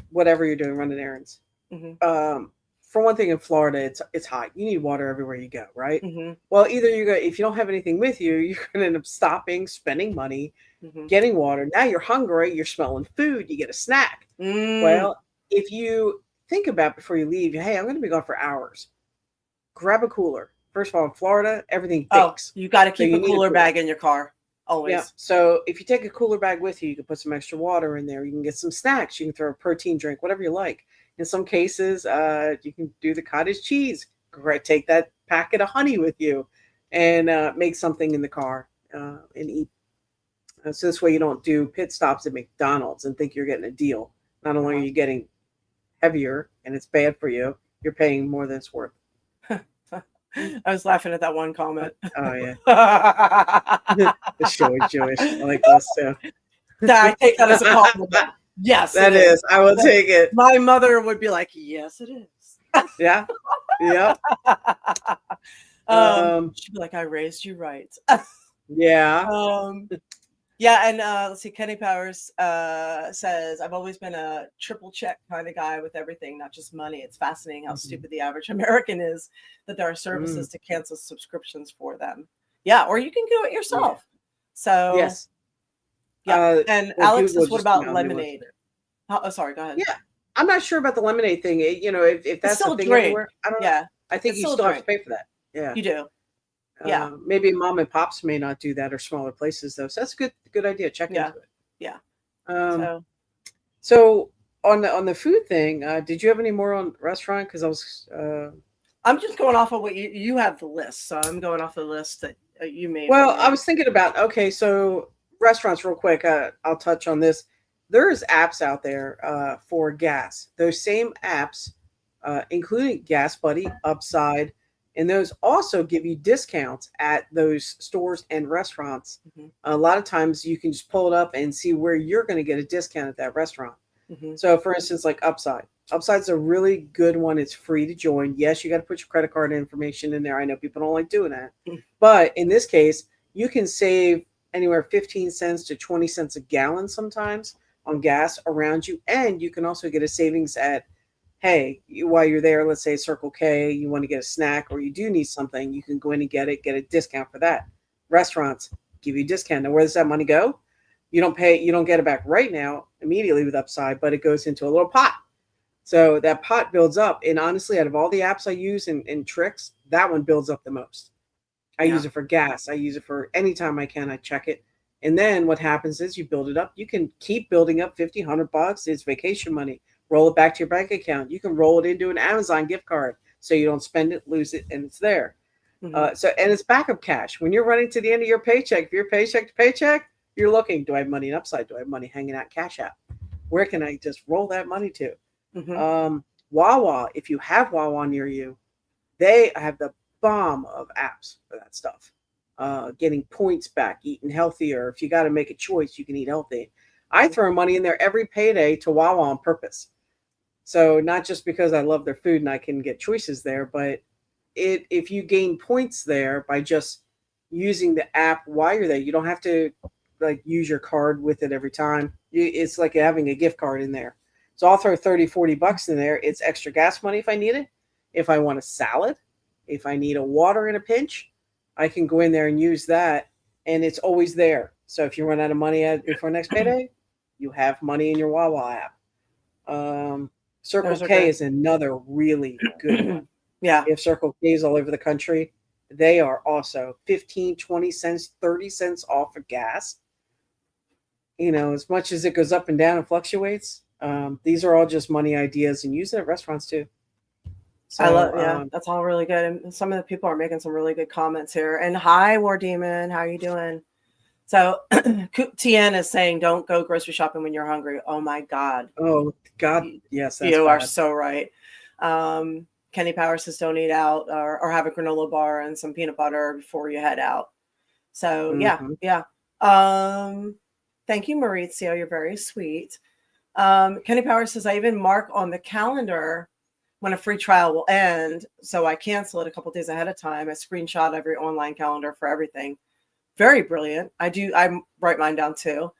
whatever you're doing, running errands. For one thing, in Florida, it's hot. You need water everywhere you go, right? Well, either if you don't have anything with you, you're going to end up stopping, spending money, getting water. Now you're hungry. You're smelling food. You get a snack. Well, if you think about before you leave, hey, I'm going to be gone for hours. Grab a cooler. First of all, in Florida, everything bakes. You got to keep a cooler bag in your car. Always. Yeah. So if you take a cooler bag with you, you can put some extra water in there. You can get some snacks. You can throw a protein drink, whatever you like. In some cases, you can do the cottage cheese. Take that packet of honey with you and make something in the car and eat. So this way you don't do pit stops at McDonald's and think you're getting a deal. Not only are you getting heavier and it's bad for you, you're paying more than it's worth. I was laughing at that one comment. Oh, yeah. The show is Jewish. I like this too. I take that as a compliment. Yes, that is. I will take it. My mother would be like, "Yes, it is." Yeah. Yep. She'd be like, "I raised you right." Yeah. Yeah, and let's see. Kenny Powers says, "I've always been a triple check kind of guy with everything, not just money. It's fascinating how stupid the average American is that there are services to cancel subscriptions for them. Yeah, or you can do it yourself. So yes. Yeah, and Alex says, what about lemonade? Oh, sorry, go ahead. Yeah, I'm not sure about the lemonade thing. If that's still the thing drink. anywhere, I don't know. Yeah, I think you still have to pay for that. Yeah, you do. Yeah, maybe mom and pops may not do that, or smaller places though. So that's a good idea. Check into it. Yeah. So on the food thing, did you have any more on restaurant? Because I was. I'm just going off of what you have the list, so I'm going off the list that you made. Well, I was thinking about so restaurants, real quick. I'll touch on this. There's apps out there for gas. Those same apps, including Gas Buddy, Upside, And those also give you discounts at those stores and restaurants. Mhm. A lot of times you can just pull it up and see where you're going to get a discount at that restaurant. Mhm. So, for instance, like Upside. Upside's a really good one. It's free to join. Yes, you got to put your credit card information in there. I know people don't like doing that. Mm. But in this case, you can save anywhere 15 cents to 20 cents a gallon sometimes on gas around you. And you can also get a savings at, hey, while you're there, let's say Circle K, you want to get a snack or you do need something, you can go in and get a discount for that. Restaurants give you a discount. Now, where does that money go? You don't get it back right now immediately with Upside, but it goes into a little pot. So that pot builds up. And honestly, out of all the apps I use and tricks, that one builds up the most. I use it for gas. I use it for anytime I can. I check it. And then what happens is you build it up. You can keep building up $50, $100. It's vacation money. Roll it back to your bank account. You can roll it into an Amazon gift card so you don't spend it, lose it, and it's there. Mhm. And it's backup cash. When you're running to the end of your paycheck, if you're paycheck to paycheck, you're looking, do I have money in Upside? Do I have money hanging out Cash App? Where can I just roll that money to? Mhm. Wawa, if you have Wawa near you, they have the bomb of apps for that stuff. Getting points back, eating healthier. If you got to make a choice, you can eat healthy. I throw money in there every payday to Wawa on purpose. So not just because I love their food and I can get choices there, but if you gain points there by just using the app while you're there, you don't have to like use your card with it every time. It's like having a gift card in there. So I'll throw 30, 40 bucks in there. It's extra gas money if I need it. If I want a salad, if I need a water in a pinch, I can go in there and use that. And it's always there. So if you run out of money before next payday, you have money in your Wawa app. Circle Those are K good. is another really good one. Yeah. If Circle K's all over the country, they are also 15, 20 cents, 30 cents off of gas. As much as it goes up and down and fluctuates, these are all just money ideas and use it at restaurants too. So, I love, that's all really good. And some of the people are making some really good comments here. And hi, War Demon, how are you doing? So TN is saying, don't go grocery shopping when you're hungry. Oh my God. Oh God, yes, that's You are bad. so right. Kenny Power says, don't eat out or have a granola bar and some peanut butter before you head out. So yeah. Thank you, Maurizio. You're very sweet. Kenny Power says, I even mark on the calendar when a free trial will end. So I cancel it a couple days ahead of time. I screenshot every online calendar for everything. Very brilliant. I write mine down too.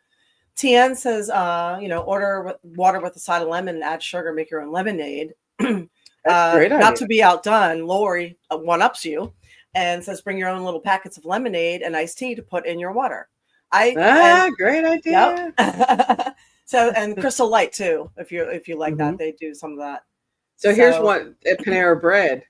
TN says, order water with a side of lemon and add sugar, make your own lemonade. That's a great idea. Not to be outdone, Lori one-ups you and says, bring your own little packets of lemonade and iced tea to put in your water. Great idea. Yep. So, and Crystal Light too, if you like that, they do some of that. So here's one at Panera Bread.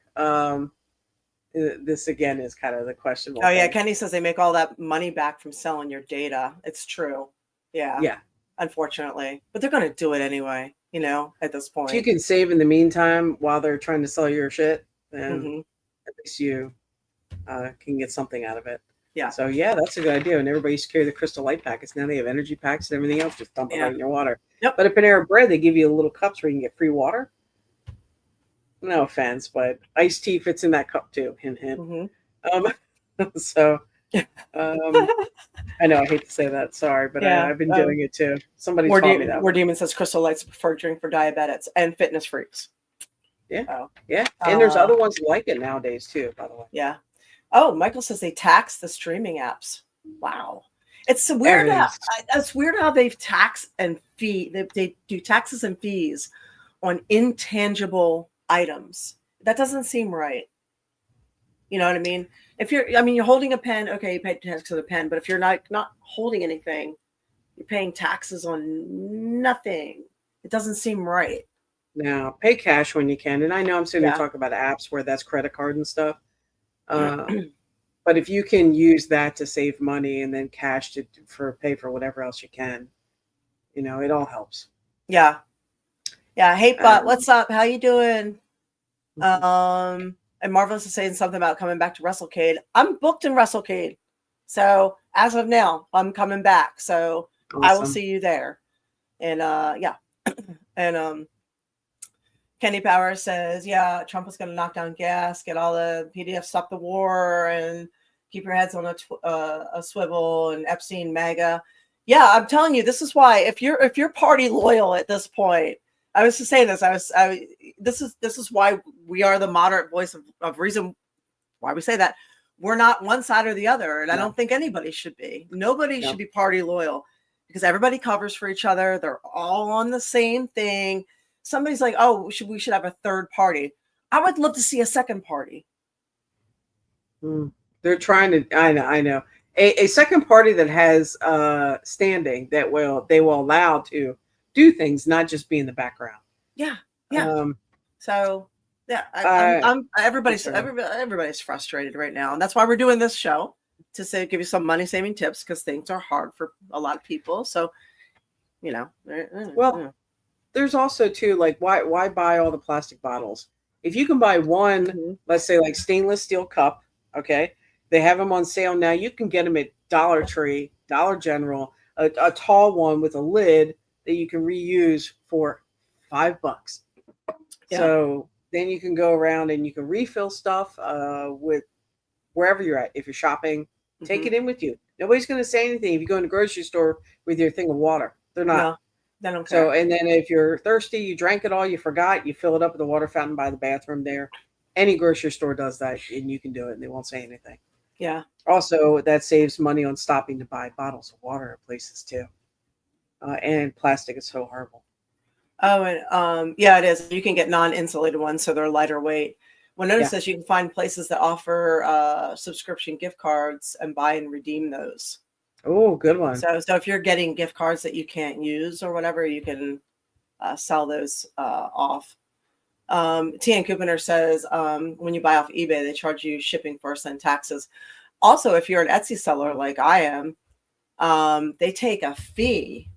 This again is kind of the questionable. Oh yeah, Kenny says they make all that money back from selling your data. It's true. Yeah. Unfortunately, but they're going to do it anyway. At this point, if you can save in the meantime while they're trying to sell your shit, then at least you can get something out of it. Yeah. So that's a good idea. And everybody used to carry the Crystal Light packets. Now they have energy packs and everything else. Just dump it right in your water. Yep. But at Panera Bread, they give you little cups where you can get free water. No offense, but iced tea fits in that cup too. Hint, hint. So, I know I hate to say that. Sorry, but I've been doing it too. Somebody taught me that. War Demon says Crystal Light's a preferred drink for diabetics and fitness freaks. Yeah. And there's other ones like it nowadays too, by the way. Yeah. Oh, Michael says they tax the streaming apps. Wow. It's so weird. It's weird how they've taxed and they do taxes and fees on intangible items. That doesn't seem right. You know what I mean? If you're holding a pen, okay, you pay tax for the pen, but if you're not holding anything, you're paying taxes on nothing. It doesn't seem right. Now, pay cash when you can. And I know I'm sitting here talking about apps where that's credit card and stuff. But if you can use that to save money and then cash to pay for whatever else you can, it all helps. Yeah. Yeah. Hey, Bot, what's up? How you doing? And Marvelous is saying something about coming back to WrestleCade. I'm booked in WrestleCade. So as of now, I'm coming back. So I will see you there. And and Kenny Power says, yeah, Trump is going to knock down gas, get all the PDFs, stop the war, and keep your heads on a swivel, and Epstein MAGA. Yeah, I'm telling you, this is why if you're party loyal at this point, I was to say this, this is why we are the moderate voice of reason, why we say that. We're not one side or the other, and I don't think anybody should be. Nobody should be party loyal, because everybody covers for each other. They're all on the same thing. Somebody's like, oh, we should have a third party. I would love to see a second party. They're trying to, I know. A second party that has standing, that they will allow to do things, not just be in the background. Yeah. So yeah, everybody's frustrated right now, and that's why we're doing this show, to give you some money saving tips, because things are hard for a lot of people. So, there's also too, like, why buy all the plastic bottles if you can buy one, let's say like stainless steel cup. Okay, they have them on sale now. You can get them at Dollar Tree, Dollar General, a tall one with a lid that you can reuse for $5. Yeah. So then you can go around and you can refill stuff with wherever you're at. If you're shopping, take it in with you. Nobody's going to say anything if you go in the grocery store with your thing of water. They're not. No, they don't care. So, and then if you're thirsty, you drank it all, you forgot, you fill it up at the water fountain by the bathroom there. Any grocery store does that, and you can do it, and they won't say anything. Yeah. Also, that saves money on stopping to buy bottles of water at places too. And plastic is so horrible. Oh, and yeah, it is. You can get non-insulated ones, so they're lighter weight. Well, notice this, you can find places that offer subscription gift cards and buy and redeem those. Oh, good one. So if you're getting gift cards that you can't use or whatever, you can sell those off. T.N. Kupiner says when you buy off eBay, they charge you shipping first and taxes. Also, if you're an Etsy seller like I am, they take a fee.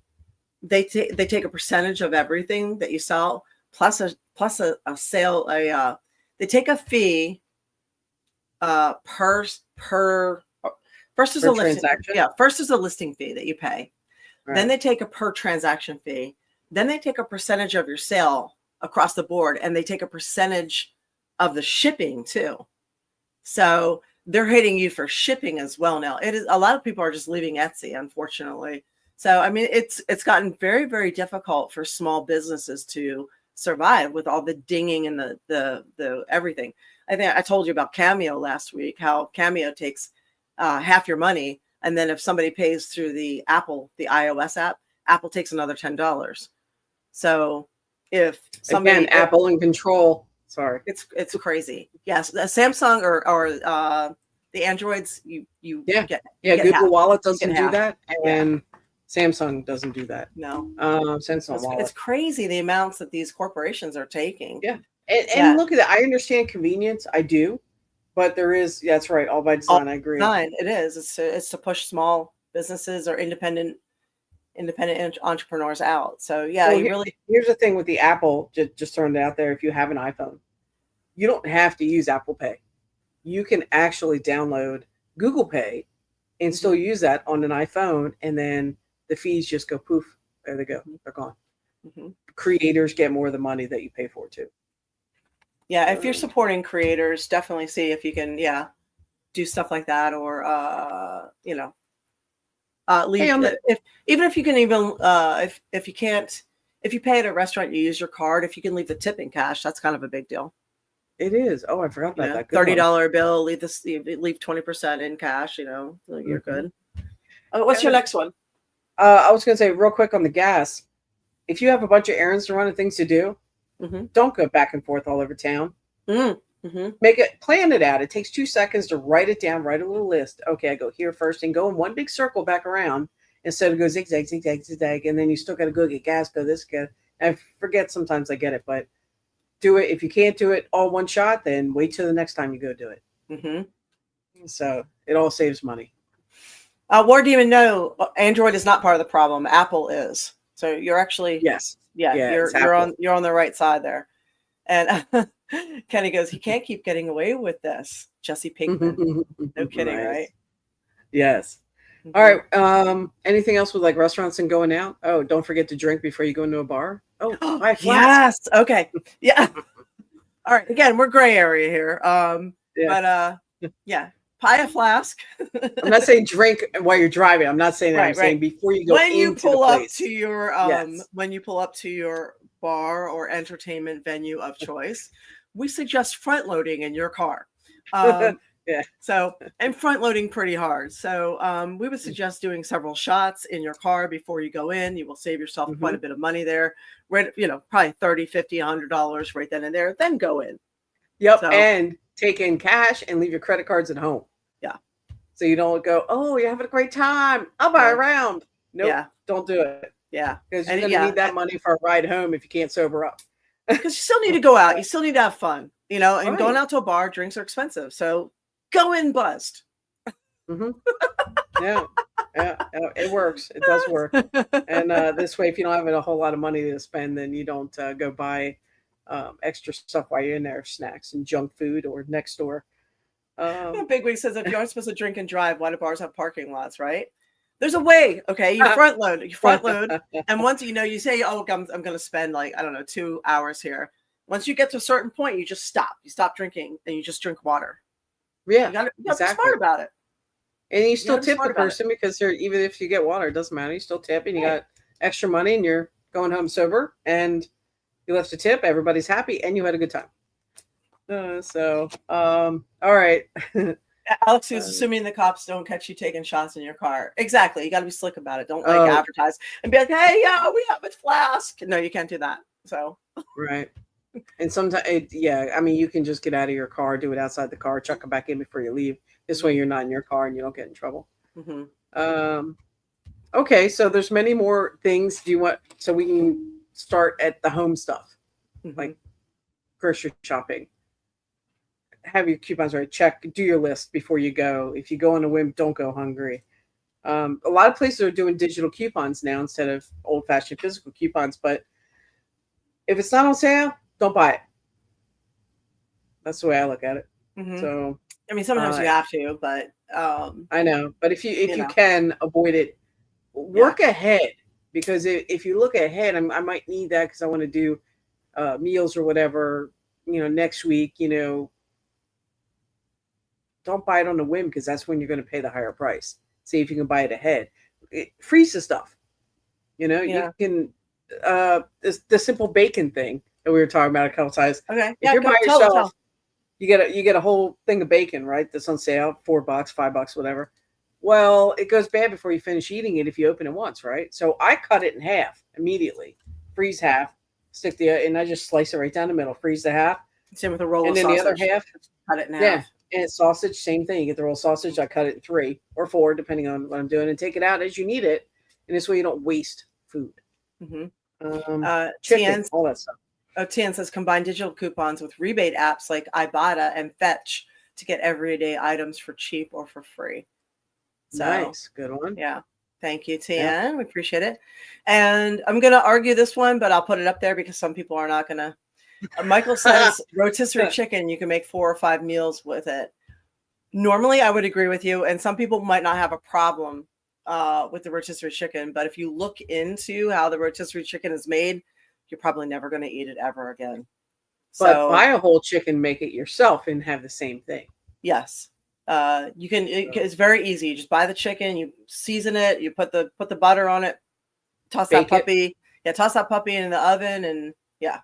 They take a percentage of everything that you sell, plus a sale. They take a fee per first is a listing, transaction. Yeah, first is a listing fee that you pay. Right. Then they take a per transaction fee. Then they take a percentage of your sale across the board, and they take a percentage of the shipping too. So they're hitting you for shipping as well now. It is, a lot of people are just leaving Etsy, unfortunately. So I mean, it's gotten very, very difficult for small businesses to survive with all the dinging and the everything. I think I told you about Cameo last week, how Cameo takes half your money, and then if somebody pays through the iOS app, Apple takes another $10. So if somebody, again, Apple in control. Sorry, it's crazy. Yes, the Samsung or the Androids, you get Google half. Wallet doesn't do that, and Samsung doesn't do that. No, Samsung Wallet. It's crazy the amounts that these corporations are taking. Yeah, and look at that. I understand convenience. I do. But there is, that's right, all by design. I agree. It is. It's to push small businesses or independent entrepreneurs out. So yeah, here's the thing with the Apple. Just throwing it out there. If you have an iPhone, you don't have to use Apple Pay. You can actually download Google Pay and still use that on an iPhone, and then the fees just go poof. There they go. They're gone. Creators get more of the money that you pay for too. Yeah, if you're supporting creators, definitely see if you can, do stuff like that, or leave. Even if you can, if you can't, if you pay at a restaurant, you use your card. If you can leave the tip in cash, that's kind of a big deal. It is. Oh, I forgot about that. $30 bill. Leave 20% in cash. You're good. What's your next one? I was going to say real quick on the gas. If you have a bunch of errands to run and things to do. Don't go back and forth all over town. Plan it out. It takes 2 seconds to write it down, write a little list. Okay, I go here first and go in one big circle back around instead of go zigzag, zigzag, zigzag. And then you still got to go get gas, go this, go. I forget sometimes I get it, but do it. If you can't do it all one shot, then wait till the next time you go do it. So it all saves money. War Demon, no, Android is not part of the problem. Apple is. So you're actually you're on the right side there. And Kenny goes, he can't keep getting away with this. Jesse Pinkman. No kidding, right? Yes. All right. Anything else with like restaurants and going out? Oh, don't forget to drink before you go into a bar. Oh, buy a flask. Yes. Okay. Yeah. All right. Again, we're gray area here. Yeah. But yeah, buy a flask. I'm not saying drink while you're driving. I'm not saying that. Right, I'm saying before you go when you into pull the up place. to your Yes. when you pull up to your bar or entertainment venue of choice, we suggest front loading in your car. Yeah. So, and front loading pretty hard. So we would suggest doing several shots in your car before you go in. You will save yourself quite a bit of money there. Right, probably $30, $50, $100 right then and there. Then go in. Yep. So, and take in cash and leave your credit cards at home. Yeah. So you don't go, oh, you're having a great time. I'll buy a round. Nope. Yeah. Don't do it. Yeah. Because you're going to need that money for a ride home if you can't sober up. Because you still need to go out. You still need to have fun, and Right. going out to a bar, drinks are expensive. So go in buzzed. Yeah. It works. It does work. And this way, if you don't have a whole lot of money to spend, then you don't go buy extra stuff while you're in there, snacks and junk food or next door. Bigwig says if you aren't supposed to drink and drive, why do bars have parking lots, right? There's a way, okay? You front load, and once you say, oh, I'm going to spend like, I don't know, 2 hours here. Once you get to a certain point, you just stop. You stop drinking and you just drink water. Yeah, you gotta exactly. be smart about it. And you still tip the person because even if you get water, it doesn't matter. You still tip, and you got extra money, and you're going home sober, and you left a tip. Everybody's happy, and you had a good time. All right. Alex is assuming the cops don't catch you taking shots in your car. Exactly. You got to be slick about it. Don't advertise and be like, hey, yeah, we have a flask. No, you can't do that. So right. And sometimes, I mean, you can just get out of your car, do it outside the car, chuck it back in before you leave. This way, you're not in your car and you don't get in trouble. Okay, so there's many more things. Do you want? So we can start at the home stuff, like grocery shopping. Have your coupons right. Check, do your list before you go. If you go on a whim, don't go hungry. A lot of places are doing digital coupons now instead of old-fashioned physical coupons. But if it's not on sale, don't buy it. That's the way I look at it. So, I mean, sometimes you have to, but I know. But if you can avoid it, work ahead, because if you look ahead, I might need that because I want to do meals or whatever. Next week. Don't buy it on a whim because that's when you're going to pay the higher price. See if you can buy it ahead. Freeze the stuff. You can the simple bacon thing that we were talking about a couple times. Okay. If you're by yourself, you get a whole thing of bacon, right? That's on sale, $4, $5, whatever. Well, it goes bad before you finish eating it if you open it once, right? So I cut it in half immediately, freeze half, and I just slice it right down the middle, freeze the half. Same with a roll of sausage. And then the other half, cut it in half. Yeah, and sausage, same thing. You get the roll sausage, I cut it in 3 or 4, depending on what I'm doing, and take it out as you need it. And this way you don't waste food. Chicken, all that stuff. Tian says combine digital coupons with rebate apps like Ibotta and Fetch to get everyday items for cheap or for free. So, nice, good one. Yeah, thank you, Tian. Yeah. We appreciate it. And I'm going to argue this one, but I'll put it up there because some people are not going to. Michael says rotisserie chicken, you can make 4 or 5 meals with it. Normally, I would agree with you, and some people might not have a problem with the rotisserie chicken, but if you look into how the rotisserie chicken is made, you're probably never going to eat it ever again. But buy a whole chicken, make it yourself, and have the same thing. Yes, you can. It's very easy. You just buy the chicken, you season it, you put the butter on it, toss that puppy. Yeah, toss that puppy in the oven, and yeah.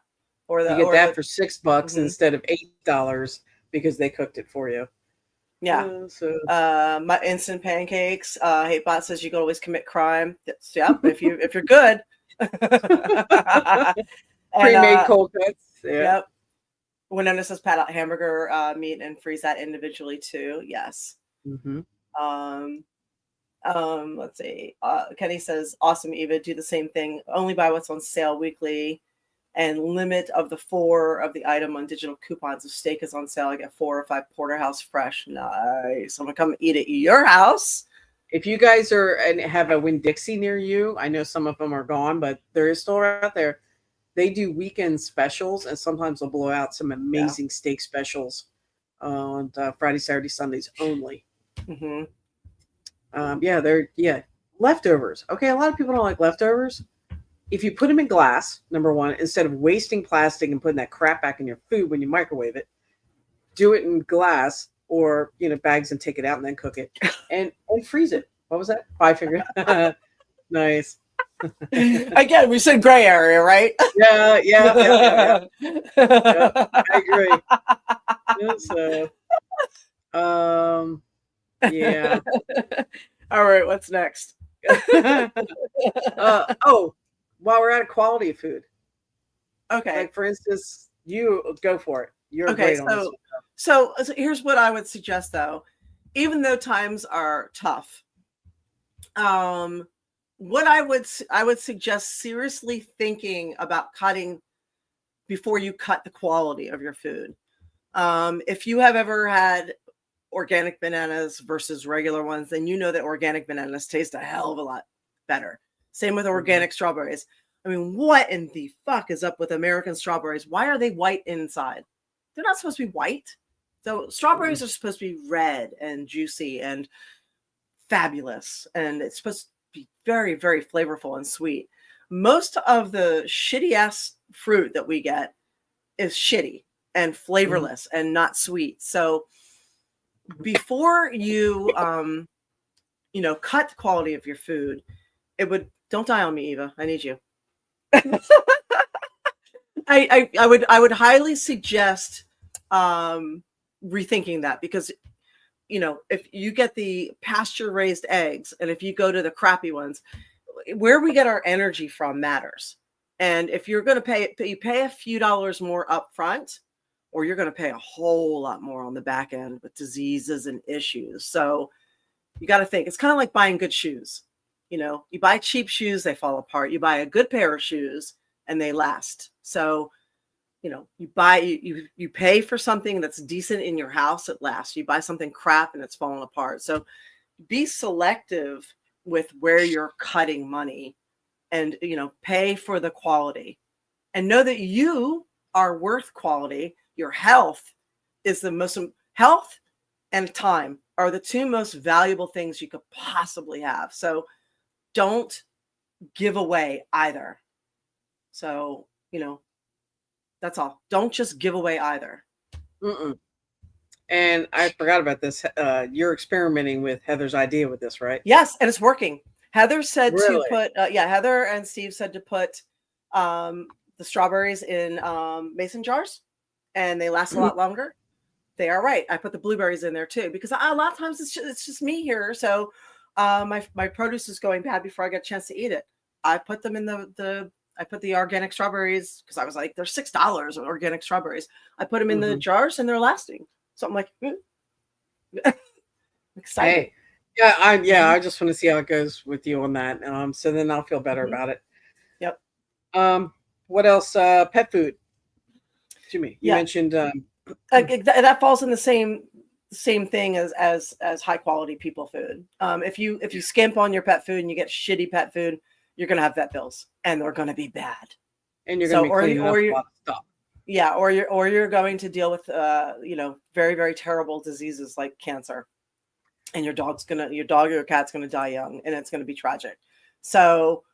Or you get that for $6 instead of $8 because they cooked it for you. Yeah. My instant pancakes. Hatebot says you can always commit crime. Yep. If you're good. Pre-made cold cuts. Yeah. Yep. Winona says pat out hamburger meat and freeze that individually too. Yes. Let's see. Kenny says awesome, Eva. Do the same thing. Only buy what's on sale weekly. And limit of the 4 of the item on digital coupons. If steak is on sale, I get 4 or 5 porterhouse fresh. Nice. I'm gonna come eat at your house. If you guys have a Winn-Dixie near you, I know some of them are gone, but there is still out there. They do weekend specials, and sometimes they'll blow out some amazing steak specials on Friday, Saturday, Sundays only. Leftovers. Okay, a lot of people don't like leftovers. If you put them in glass, number one, instead of wasting plastic and putting that crap back in your food when you microwave it, do it in glass or bags and take it out and then cook it and freeze it. What was that? 5 finger. Nice. Again, we said gray area, right? Yeah. I agree. Yeah, so, yeah. All right, what's next? While we're at quality of food, Okay. like for instance, you go for it. You're Okay, great on this. so here's what I would suggest though. Even though times are tough, what I would suggest seriously thinking about cutting before you cut the quality of your food. If you have ever had organic bananas versus regular ones, then you know that organic bananas taste a hell of a lot better. Same with organic strawberries. I mean, what in the fuck is up with American strawberries? Why are they white inside? They're not supposed to be white. So strawberries are supposed to be red and juicy and fabulous. And it's supposed to be very, very flavorful and sweet. Most of the shitty ass fruit that we get is shitty and flavorless and not sweet. So before you, cut the quality of your food, don't die on me, Eva. I need you. I would highly suggest rethinking that, because if you get the pasture raised eggs and if you go to the crappy ones, where we get our energy from matters. And if you're going to you pay a few dollars more up front, or you're going to pay a whole lot more on the back end with diseases and issues. So you got to think, it's kind of like buying good shoes. You buy cheap shoes, they fall apart. You buy a good pair of shoes and they last. So, you pay for something that's decent in your house, it lasts. You buy something crap and it's falling apart. So be selective with where you're cutting money and, pay for the quality and know that you are worth quality. Your health is health and time are the two most valuable things you could possibly have. So don't give away either. So, that's all. Don't just give away either. And I forgot about this. You're experimenting with Heather's idea with this, right? Yes, and it's working. Heather said Really? to put, Heather and Steve said to put the strawberries in mason jars, and they last a lot longer. They are right. I put the blueberries in there too, because a lot of times it's just me here. So my produce is going bad before I get a chance to eat it. I put them in I put the organic strawberries because I was like, they're $6 organic strawberries. I put them in the jars and they're lasting. So I'm like, excited. Hey, I just want to see how it goes with you on that. So then I'll feel better about it. Yep. What else? Pet food. Jimmy, you mentioned that falls in the same thing as high quality people food. If you skimp on your pet food and you get shitty pet food, you're gonna have vet bills and they're gonna be bad. And you're gonna be cleaning up a lot of stuff. Yeah, or you're going to deal with very, very terrible diseases like cancer, and your dog or your cat's gonna die young, and it's gonna be tragic. So,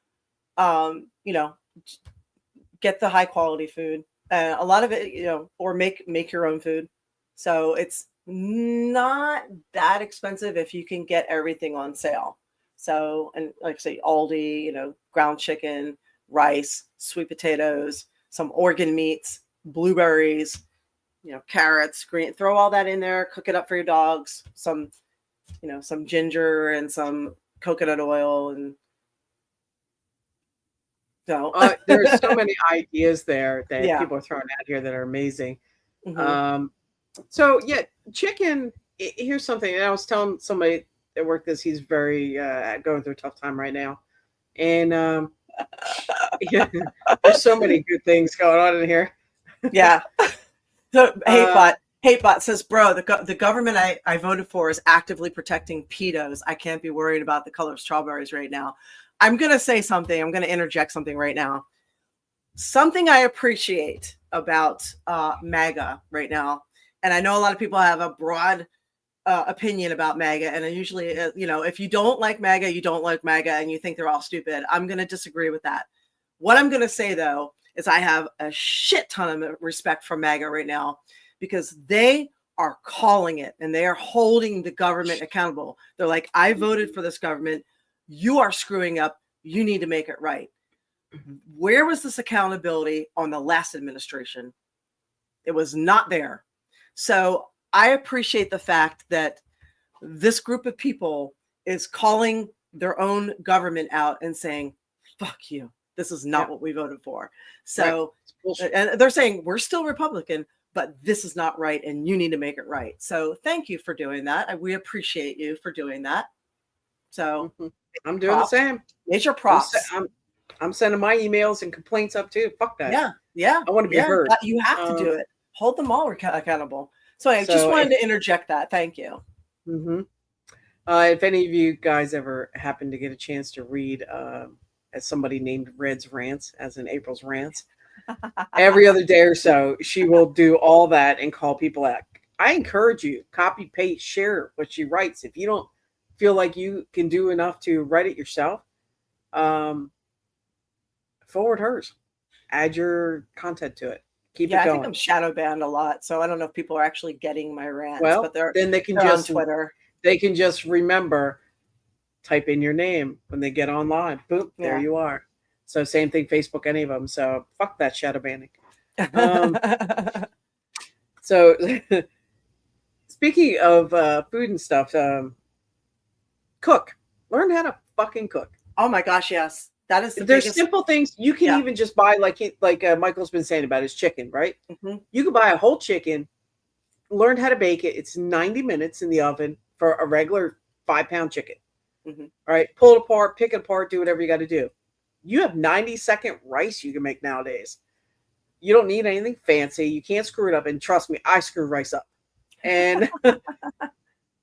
get the high quality food. A lot of it, or make your own food. So it's not that expensive if you can get everything on sale. So, and like I say, Aldi, ground chicken, rice, sweet potatoes, some organ meats, blueberries, carrots, green, throw all that in there, cook it up for your dogs, some ginger and some coconut oil. And so there's so many ideas there that people are throwing out here that are amazing. So yeah, chicken, here's something. And I was telling somebody at work this, he's very going through a tough time right now. And there's so many good things going on in here. Yeah. So HateBot says, bro, the government I voted for is actively protecting pedos. I can't be worried about the color of strawberries right now. I'm going to say something. I'm going to interject something right now. Something I appreciate about MAGA right now, and I know a lot of people have a broad opinion about MAGA, and I usually, if you don't like MAGA, you don't like MAGA, and you think they're all stupid, I'm going to disagree with that. What I'm going to say, though, is I have a shit ton of respect for MAGA right now, because they are calling it and they are holding the government accountable. They're like, I voted for this government. You are screwing up. You need to make it right. Where was this accountability on the last administration? It was not there. So I appreciate the fact that this group of people is calling their own government out and saying, fuck you. This is not what we voted for. So, and they're saying we're still Republican, but this is not right, and you need to make it right. So thank you for doing that. We appreciate you for doing that. So I'm doing the same. Major props. I'm sending my emails and complaints up too. Fuck that. Yeah. I want to be heard. You have to do it. Hold them all accountable. So I just wanted to interject that. Thank you. If any of you guys ever happen to get a chance to read as somebody named Red's Rants, as in April's Rants, every other day or so, she will do all that and call people out. I encourage you, copy, paste, share what she writes. If you don't feel like you can do enough to write it yourself, forward hers. Add your content to it. Keep it going. I think I'm shadow banned a lot, so I don't know if people are actually getting my rants. Well, but they're then they can just on Twitter. They can just remember, type in your name when they get online. Boop, there you are. So same thing, Facebook, any of them. So fuck that shadow banning. So speaking of food and stuff, cook. Learn how to fucking cook. Oh my gosh, yes. That is There's simple things you can even just buy, like Michael's been saying about his chicken, right? You can buy a whole chicken, learn how to bake it. It's 90 minutes in the oven for a regular 5-pound chicken. All right, pull it apart, pick it apart, do whatever you got to do. You have 90-second rice you can make nowadays. You don't need anything fancy. You can't screw it up. And trust me, I screw rice up. And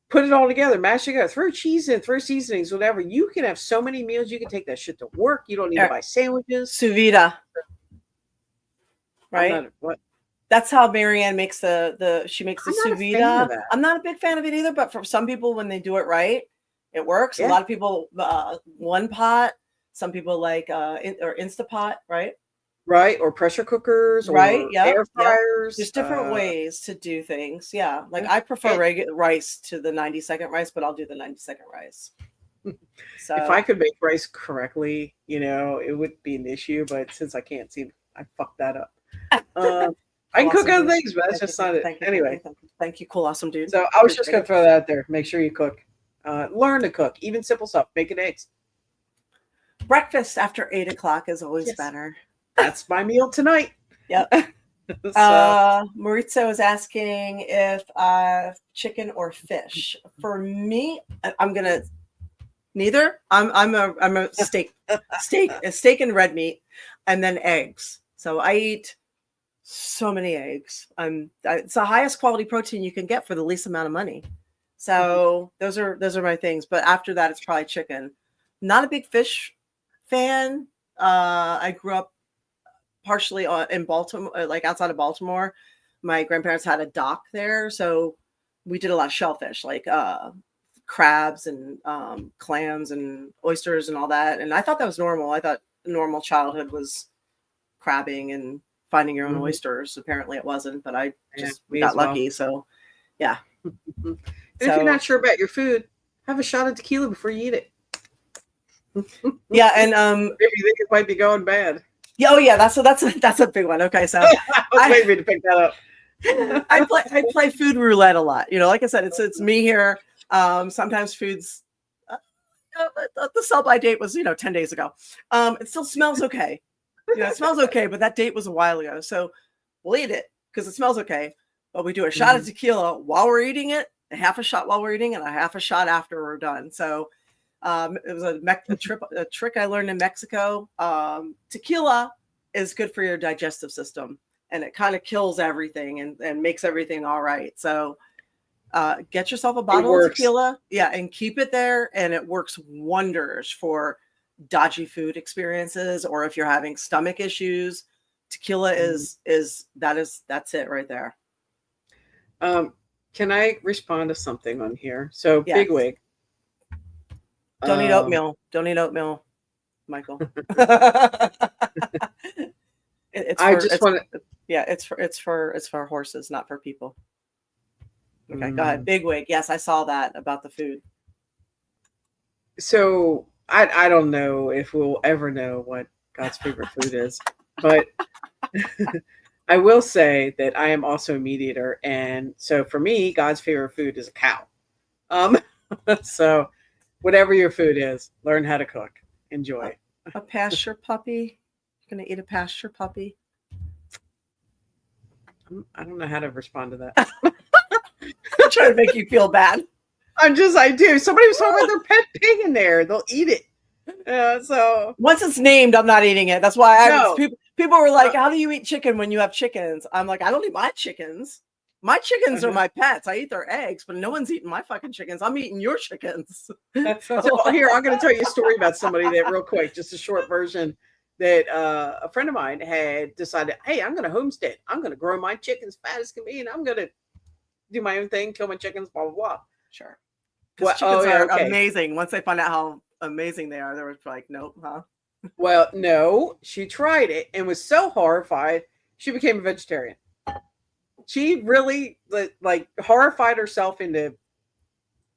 put it all together, mash it together, throw cheese in, throw seasonings, whatever. You can have so many meals. You can take that shit to work. You don't need to buy sandwiches. Sous vide. Right? What? That's how Marianne makes she makes the sous vide. I'm not a big fan of it either, but for some people, when they do it right, it works. A lot of people, one pot. Some people like or Instapot, right? Right, or pressure cookers, or air fryers. There's different ways to do things. Yeah, like I prefer regular rice to the 90-second rice, but I'll do the 90-second rice. So if I could make rice correctly, it would be an issue. But since I can't I fucked that up. I can cook other things, but that's just not it. Anyway, thank you, cool, awesome dude. So I was just gonna throw that out there. Make sure you cook. Learn to cook, even simple stuff. Making eggs. Breakfast after 8 o'clock is always better. That's my meal tonight. Yep. Maurizio is asking if chicken or fish. For me, I'm gonna neither. I'm a steak and red meat, and then eggs. So I eat so many eggs. It's the highest quality protein you can get for the least amount of money. So those are my things. But after that, it's probably chicken. Not a big fish fan. I grew up partially in Baltimore, like outside of Baltimore. My grandparents had a dock there, so we did a lot of shellfish, like crabs and clams and oysters and all that. And I thought that was normal. I thought normal childhood was crabbing and finding your own oysters. Apparently it wasn't, but I just got lucky. So yeah. And if you're not sure about your food, have a shot of tequila before you eat it. Yeah, and maybe you think it might be going bad. Yeah, oh yeah, that's a big one. Okay, so I was waiting for you to pick that up. I play food roulette a lot. Like I said, it's me here. Sometimes foods. The sell by date was 10 days ago. It still smells okay. It smells okay, but that date was a while ago. So we'll eat it because it smells okay. But we do a shot of tequila while we're eating it, a half a shot while we're eating, and a half a shot after we're done. So it was a trick I learned in Mexico. Tequila is good for your digestive system, and it kind of kills everything and makes everything all right. So get yourself a bottle of tequila, and keep it there, and it works wonders for dodgy food experiences, or if you're having stomach issues. Tequila that's it right there. Can I respond to something on here? So Yes. Bigwig. Don't eat oatmeal. Don't eat oatmeal, Michael. It's I for just it's want to. yeah, it's for horses, not for people. Okay, go ahead. Mm. Bigwig. Yes, I saw that about the food. So I don't know if we'll ever know what God's favorite food is, but I will say that I am also a meat eater, and so for me, God's favorite food is a cow. Um, so whatever your food is, learn how to cook. Enjoy. A pasture puppy. You're gonna eat a pasture puppy. I don't know how to respond to that. I'm trying to make you feel bad. I do. Somebody was talking about their pet pig in there. They'll eat it. So Once it's named, I'm not eating it. That's why No. people were like, "How do you eat chicken when you have chickens?" I'm like, "I don't eat my chickens. My chickens are my pets. I eat their eggs, but no one's eating my fucking chickens. I'm eating your chickens." So here, I'm going to tell you a story about somebody that real quick, just a short version that a friend of mine had decided, hey, I'm going to homestead. I'm going to grow my chickens fat as can be, and I'm going to do my own thing, kill my chickens, blah, blah, blah. Sure. Because chickens yeah, are okay. amazing. Once they find out how amazing they are, they were like, nope, huh? Well, no, she tried it and was so horrified, she became a vegetarian. She really like horrified herself into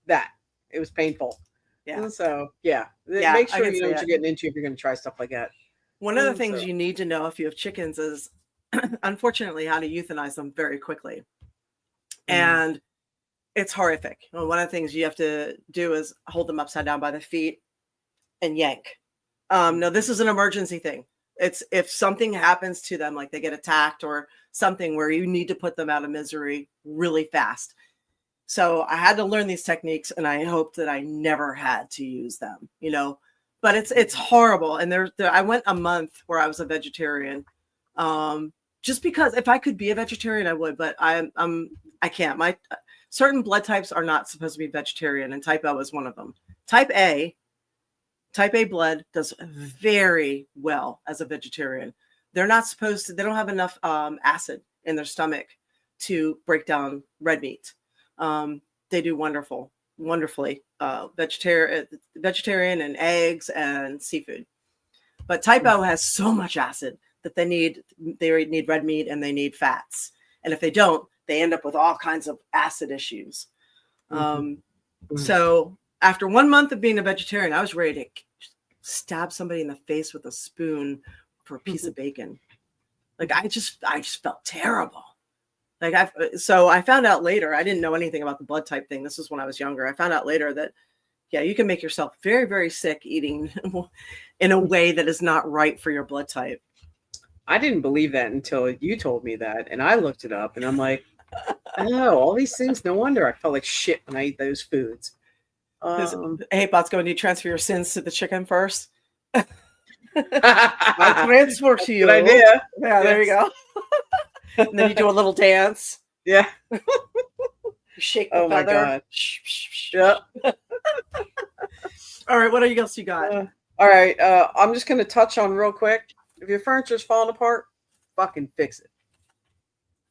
that. It was painful. Yeah. And so, yeah, Yeah, make I sure can you know see what it. you're getting into if you're going to try stuff like that. One of the things you need to know if you have chickens is, unfortunately, how to euthanize them very quickly. And it's horrific. Well, one of the things you have to do is hold them upside down by the feet and yank. No, this is an emergency thing. It's if something happens to them, like they get attacked or something where you need to put them out of misery really fast. So I had to learn these techniques, and I hoped that I never had to use them, but it's horrible. And I went a month where I was a vegetarian, just because if I could be a vegetarian, I would, but I can't. My certain blood types are not supposed to be vegetarian, and type O is one of them. Type A blood does very well as a vegetarian. They're not supposed to, they don't have enough acid in their stomach to break down red meat. They do wonderfully vegetarian and eggs and seafood. But type O has so much acid that they need red meat and they need fats. And if they don't, they end up with all kinds of acid issues. So after 1 month of being a vegetarian, I was ready to stab somebody in the face with a spoon for a piece of bacon. Like I just felt terrible. Like so I found out later, I didn't know anything about the blood type thing. This was when I was younger. I found out later that, yeah, you can make yourself very, very sick eating in a way that is not right for your blood type. I didn't believe that until you told me that. And I looked it up and I'm like, oh, all these things. No wonder I felt like shit when I eat those foods. Hey, Bot's going to transfer your sins to the chicken first. I transfer to you. Good idea. Yeah, there you go. And then you do a little dance. Yeah. You shake the feather. My God. Yeah. All right, what else you got? All right. I'm just going to touch on real quick. If your furniture's falling apart, fucking fix it.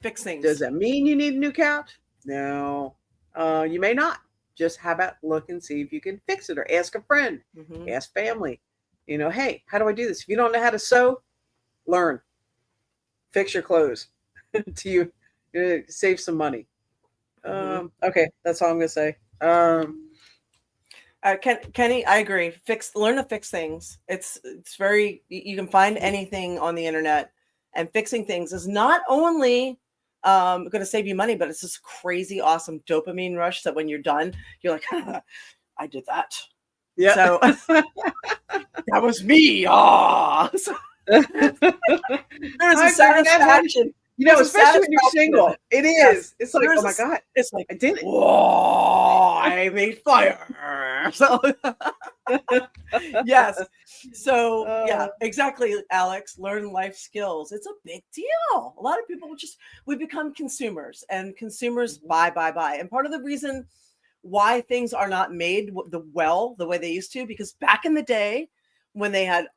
Fix things. Does that mean you need a new couch? No. You may not. Just how about look and see if you can fix it, or ask a friend, ask family. Hey, how do I do this? If you don't know how to sew, learn. Fix your clothes to save some money. Okay, that's all I'm gonna say. Kenny, I agree. Learn to fix things. It's very, you can find anything on the internet, and fixing things is not only going to save you money, but it's this crazy, awesome dopamine rush that when you're done, you're like, I did that. Yeah. So that was me. Oh, there's a satisfaction. Especially when you're single. It is. Yes. It's like, oh my God. It's like, I did it. Whoa, I made fire. So yes. So yeah, exactly, Alex. Learn life skills. It's a big deal. A lot of people we become consumers, and consumers buy. And part of the reason why things are not made the way they used to, because back in the day when they had,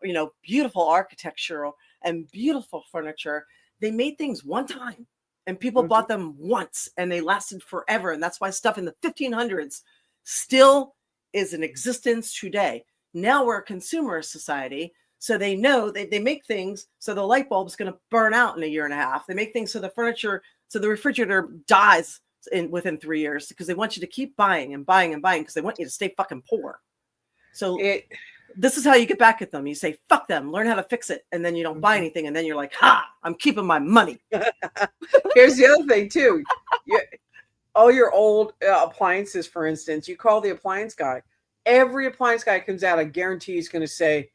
beautiful architecture and beautiful furniture, they made things one time and people bought them once and they lasted forever. And that's why stuff in the 1500s still is in existence today. Now we're a consumer society. So they know they make things so the light bulb's going to burn out in a year and a half. They make things so the refrigerator dies within 3 years because they want you to keep buying and buying and buying because they want you to stay fucking poor. So this is how you get back at them. You say, fuck them, learn how to fix it. And then you don't buy anything. And then you're like, ha, I'm keeping my money. Here's the other thing too. All your old appliances, for instance, you call the appliance guy. Every appliance guy comes out, I guarantee he's going to say,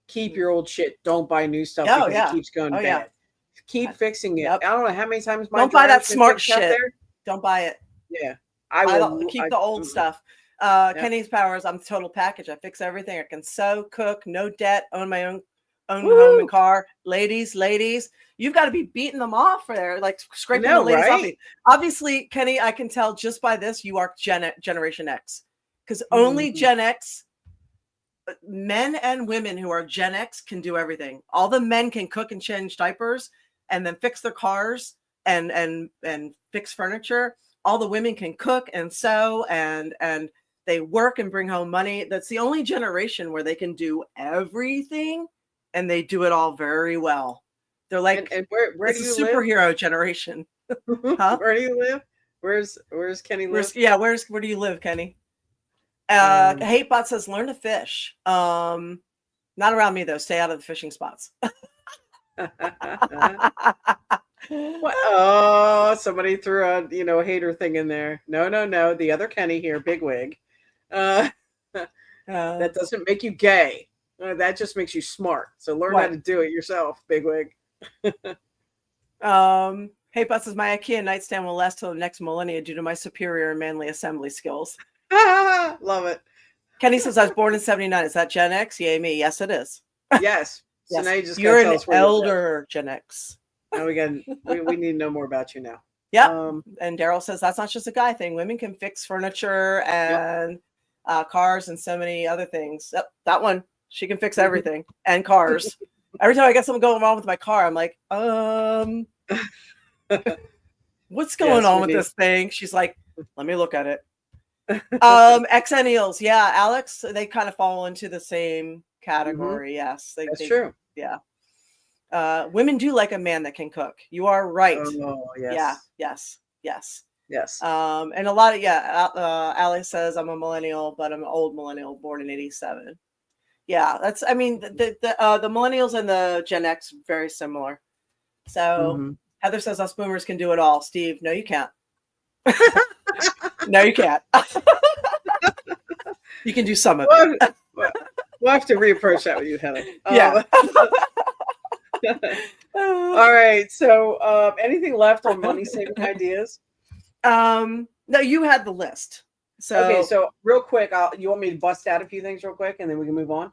keep your old shit. Don't buy new stuff because it keeps going bad. Yeah. Keep fixing it. Yep. I don't know how many times don't buy that smart shit. Don't buy it. Yeah. I will keep the old stuff. Kenny's Powers, I'm total package. I fix everything. I can sew, cook, no debt, own my own home and car. Ladies, you've got to be beating them off for there, like scraping the ladies off you. Obviously, Kenny, I can tell just by this, you are Generation X. Because only Gen X, men and women who are Gen X can do everything. All the men can cook and change diapers and then fix their cars and fix furniture. All the women can cook and sew and they work and bring home money. That's the only generation where they can do everything and they do it all very well. They're like, and where do you superhero live? Generation. Huh? Where do you live? Where's Kenny live? Where do you live, Kenny? Hatebot says learn to fish. Not around me though. Stay out of the fishing spots. Oh, somebody threw a hater thing in there. No, the other Kenny here, bigwig. That doesn't make you gay. That just makes you smart. So learn how to do it yourself, bigwig. Hatebot says my IKEA nightstand will last till the next millennia due to my superior and manly assembly skills. Love it. Kenny says I was born in 79. Is that Gen X? Yay me. Yes, it is. Yes. So yes. now you just you're an elder Gen X. Now we need to know more about you now. Yeah. And Daryl says that's not just a guy thing. Women can fix furniture and cars and so many other things. Yep, that one. She can fix everything and cars. Every time I get something going wrong with my car, I'm like, what's going on with this thing? She's like, let me look at it. Xennials, yeah, Alex, they kind of fall into the same category. Yes, that's true. Yeah, women do like a man that can cook. You are right. Oh, yes. Yeah, yes. And a lot of Alex says I'm a millennial, but I'm an old millennial, born in '87. Yeah, that's. I mean, the millennials and the Gen X very similar. So Heather says us boomers can do it all. Steve, no, you can't. No, you can't. You can do some of it. We'll have to reapproach that with you, Heather. Yeah. All right. So, anything left on money saving ideas? No, you had the list. So okay. So real quick, you want me to bust out a few things real quick, and then we can move on?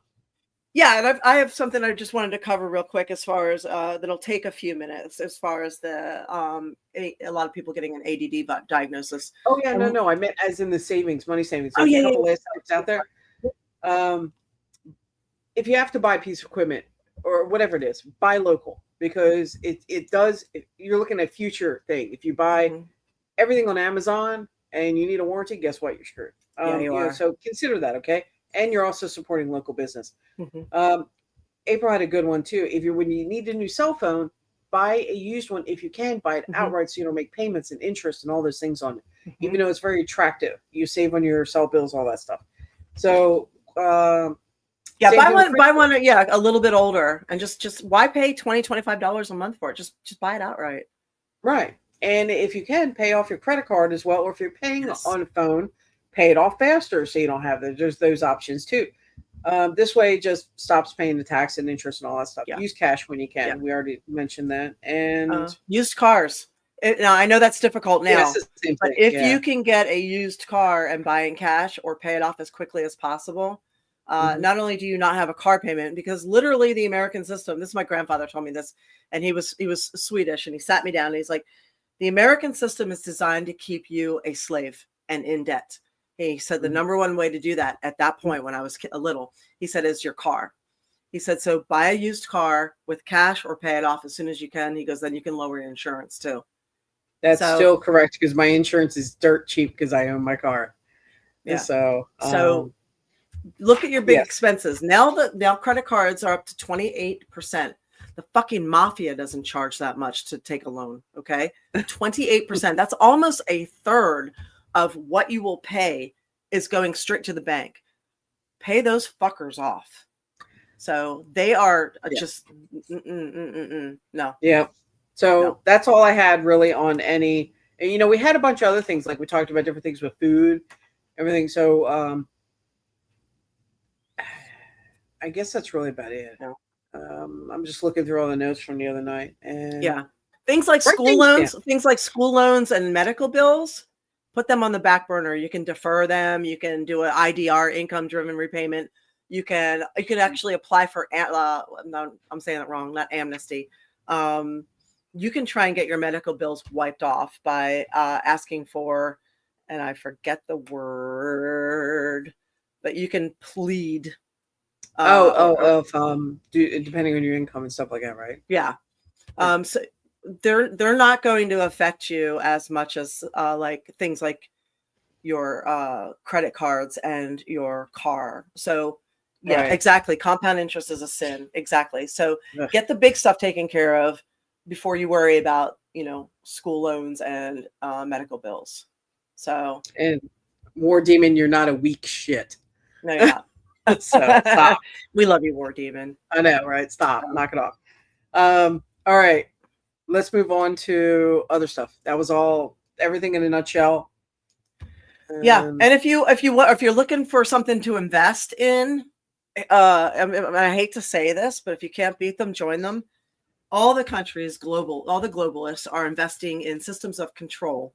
Yeah, and I have something I just wanted to cover real quick as far as that'll take a few minutes as far as the a lot of people getting an ADD diagnosis. Oh yeah, no, I meant as in the money savings. So a couple last tips out there. If you have to buy a piece of equipment or whatever it is, buy local because it does. You're looking at future thing. If you buy everything on Amazon and you need a warranty, guess what? You're screwed. You are. So consider that, okay? And you're also supporting local business. April had a good one too. When you need a new cell phone, buy a used one. If you can, buy it outright so you don't make payments and interest and all those things on it. Even though it's very attractive, you save on your cell bills, all that stuff. So buy one a little bit older and just why pay $20-$25 a month for it? Just buy it outright. Right. And if you can, pay off your credit card as well, or if you're paying on a phone, pay it off faster so you don't have there's those options too. This way it just stops paying the tax and interest and all that stuff. Use cash when you can. We already mentioned that. And used cars. Now I know that's difficult now, but if you can get a used car and buy in cash or pay it off as quickly as possible, not only do you not have a car payment, because literally the American system, this is my grandfather told me this, and he was Swedish, and he sat me down and he's like, the American system is designed to keep you a slave and in debt. He said the number one way to do that at that point when I was little, he said, is your car. He said, so buy a used car with cash or pay it off as soon as you can. He goes, then you can lower your insurance too. That's So, still correct because my insurance is dirt cheap because I own my car. yeah. So, So look at your big yes. expenses. Now credit cards are up to 28%. The fucking mafia doesn't charge that much to take a loan. Okay. 28%. That's almost a third of what you will pay is going straight to the bank. Pay those fuckers off. So they are just no. Yeah. So No. that's all I had really on any. And, we had a bunch of other things, like we talked about different things with food, everything. So I guess that's really about it. No. I'm just looking through all the notes from the other night, and Yeah. Things like school loans and medical bills, put them on the back burner. You can defer them. You can do an IDR, income driven repayment. You can actually apply for no, I'm saying it wrong, not amnesty. You can try and get your medical bills wiped off by asking for, and I forget the word, but you can plead. Depending on your income and stuff like that, right? Yeah. So they're not going to affect you as much as like things like your credit cards and your car. So yeah, Right. exactly. Compound interest is a sin. Exactly. So Ugh. get the big stuff taken care of before you worry about, school loans and medical bills. So, And War Demon, you're not a weak shit. no, you're not. So stop. We love you, War Demon. I know, right? Stop. Knock it off. All right. Let's move on to other stuff. That was everything in a nutshell. Yeah. And if you're looking for something to invest in, I hate to say this, but if you can't beat them, join them. All the globalists are investing in systems of control.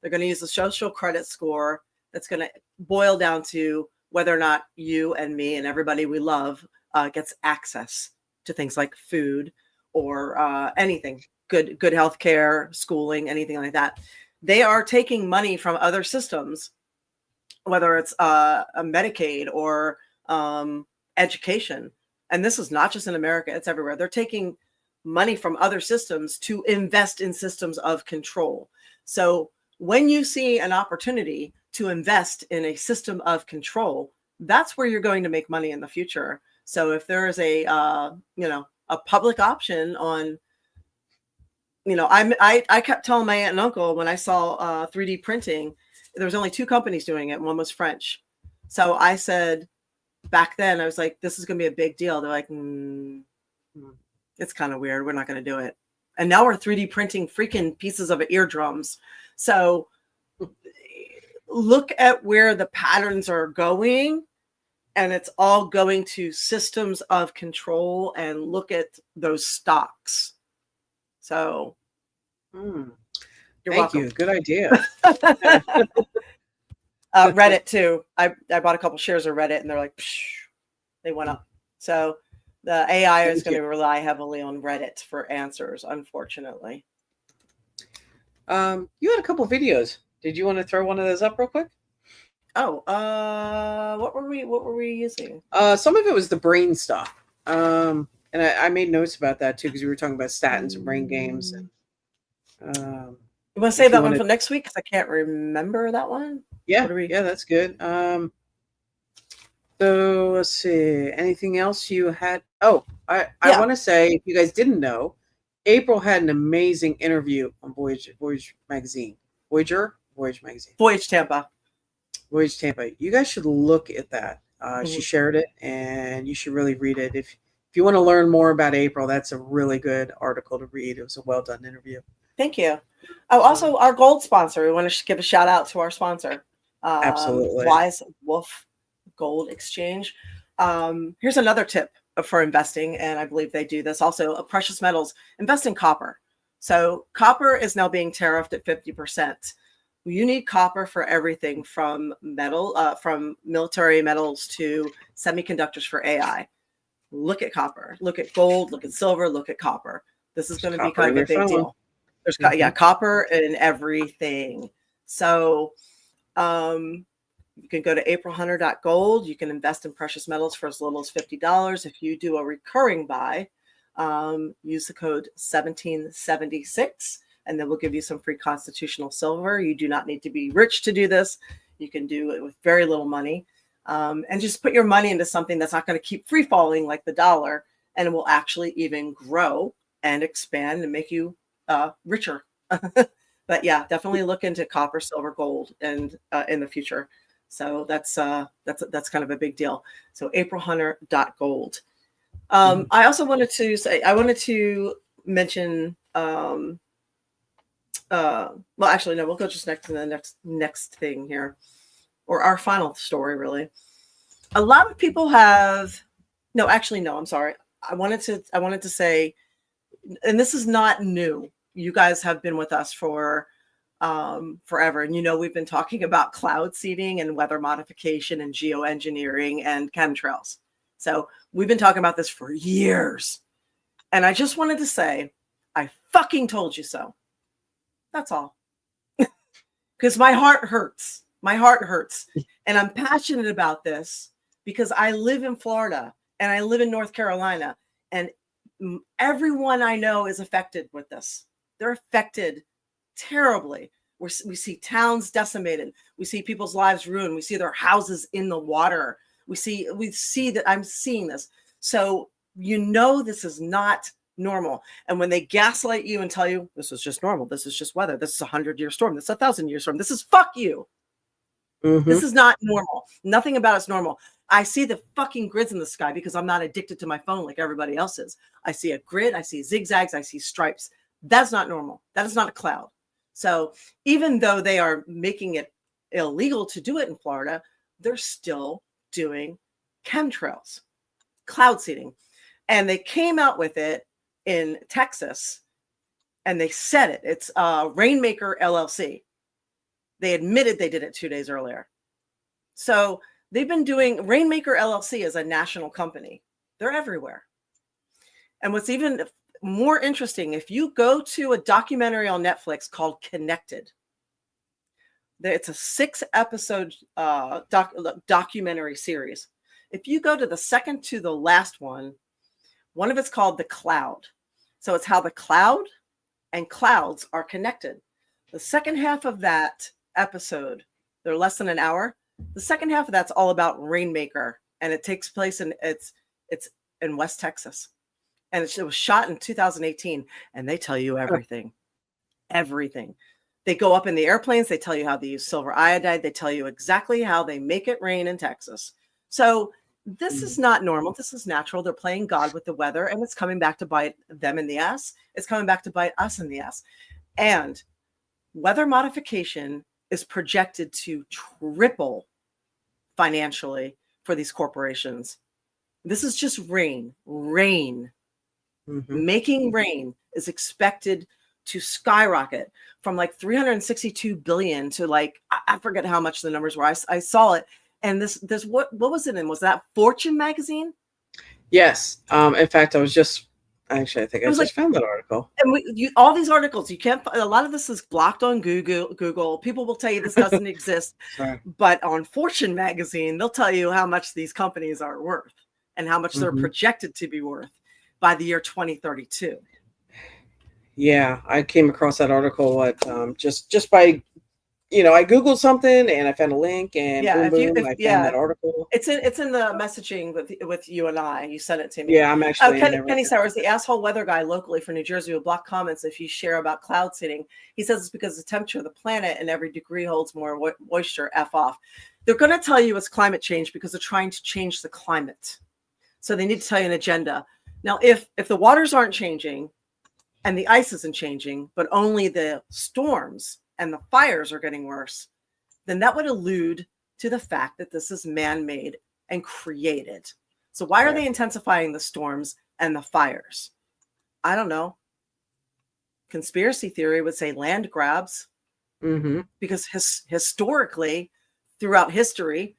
They're going to use the social credit score that's going to boil down to whether or not you and me and everybody we love gets access to things like food or anything, good healthcare, schooling, anything like that. They are taking money from other systems, whether it's a Medicaid or education. And this is not just in America, it's everywhere. They're taking money from other systems to invest in systems of control. So when you see an opportunity to invest in a system of control, that's where you're going to make money in the future. So if there is a public option on, I kept telling my aunt and uncle when I saw 3D printing, there was only two companies doing it. And one was French. So I said back then, I was like, this is going to be a big deal. They're like, it's kind of weird. We're not going to do it. And now we're 3D printing freaking pieces of eardrums. So look at where the patterns are going, and it's all going to systems of control, and look at those stocks. So you're Thank welcome. You. Good idea. Reddit too. I bought a couple shares of Reddit, and they're like, they went up. So the AI is going to rely heavily on Reddit for answers, unfortunately. You had a couple videos. Did you want to throw one of those up real quick? Oh, what were we using? Some of it was the brain stuff. And I made notes about that too, because we were talking about statins and brain games. And, you want to save that one for next week? Because I can't remember that one. Yeah, yeah, that's good. So let's see. Anything else you had? Oh, I want to say, if you guys didn't know, April had an amazing interview on Voyage magazine. Voyage magazine. Voyage Tampa. You guys should look at that. She shared it, and you should really read it. If you want to learn more about April, that's a really good article to read. It was a well done interview. Thank you. Oh, also our gold sponsor. We want to give a shout out to our sponsor. Absolutely. Wise Wolf Gold Exchange. Here's another tip for investing, and I believe they do this also. Precious metals. Invest in copper. So copper is now being tariffed at 50%. You need copper for everything from from military metals to semiconductors for AI. Look at copper. Look at gold. Look at silver. Look at copper. This is going to be kind of a big deal. There's copper in everything. So you can go to aprilhunter.gold. You can invest in precious metals for as little as $50. If you do a recurring buy, use the code 1776, and then we'll give you some free constitutional silver. You do not need to be rich to do this. You can do it with very little money, and just put your money into something that's not going to keep free falling like the dollar, and it will actually even grow and expand and make you richer. But yeah, definitely look into copper, silver, gold, and in the future. So that's kind of a big deal. So aprilhunter.gold. I also wanted to mention. Well, actually, no. We'll go just next to the next thing here, or our final story. Really, a lot of people have. No, actually, no. I'm sorry. I wanted to say, and this is not new. You guys have been with us for forever, and we've been talking about cloud seeding and weather modification and geoengineering and chemtrails. So we've been talking about this for years, and I just wanted to say, I fucking told you so. That's all. Because my heart hurts. My heart hurts, and I'm passionate about this because I live in Florida and I live in North Carolina, and everyone I know is affected with this. They're affected terribly. We see towns decimated. We see people's lives ruined. We see their houses in the water. We see that I'm seeing this. So this is not normal. And when they gaslight you and tell you this is just normal, this is just weather, this is a 100-year storm, this is a 1,000-year storm, this is fuck you. This is not normal. Nothing about it's normal. I see the fucking grids in the sky because I'm not addicted to my phone like everybody else is. I see a grid, I see zigzags, I see stripes. That's not normal. That is not a cloud. So even though they are making it illegal to do it in Florida, they're still doing chemtrails, cloud seeding. And they came out with it in Texas, and they said it. It's Rainmaker LLC. They admitted they did it 2 days earlier. So they've been doing, Rainmaker LLC is a national company. They're everywhere. And what's even more interesting, if you go to a documentary on Netflix called Connected, it's a 6-episode documentary series. If you go to the second to the last one of it's called The Cloud. So it's how the cloud and clouds are connected. The second half of that episode, they're less than an hour. The second half of that's all about Rainmaker, and it takes place it's in West Texas. And it was shot in 2018, and they tell you everything. Everything. They go up in the airplanes. They tell you how they use silver iodide. They tell you exactly how they make it rain in Texas. So this is not normal. This is natural. They're playing God with the weather, and it's coming back to bite them in the ass. It's coming back to bite us in the ass. And weather modification is projected to triple financially for these corporations. This is just rain. Making rain is expected to skyrocket from like 362 billion to like, I forget how much the numbers were. I saw it. And this what was it in? Was that Fortune magazine? Yes. In fact, I think I just found that article. And all these articles, you can't, a lot of this is blocked on Google. People will tell you this doesn't exist. Sorry. But on Fortune magazine, they'll tell you how much these companies are worth and how much they're projected to be worth by the year 2032. Yeah, I came across that article just by, I Googled something and I found a link, and I found that article. It's in the messaging with you and I. You sent it to me. Yeah, I'm actually. Kenny Sowers, the asshole weather guy locally for New Jersey, will block comments if you share about cloud seeding. He says it's because the temperature of the planet and every degree holds more moisture. F off. They're going to tell you it's climate change because they're trying to change the climate. So they need to tell you an agenda. Now, if the waters aren't changing and the ice isn't changing, but only the storms and the fires are getting worse, then that would allude to the fact that this is man-made and created. So why are they intensifying the storms and the fires? I don't know. Conspiracy theory would say land grabs, because historically, throughout history,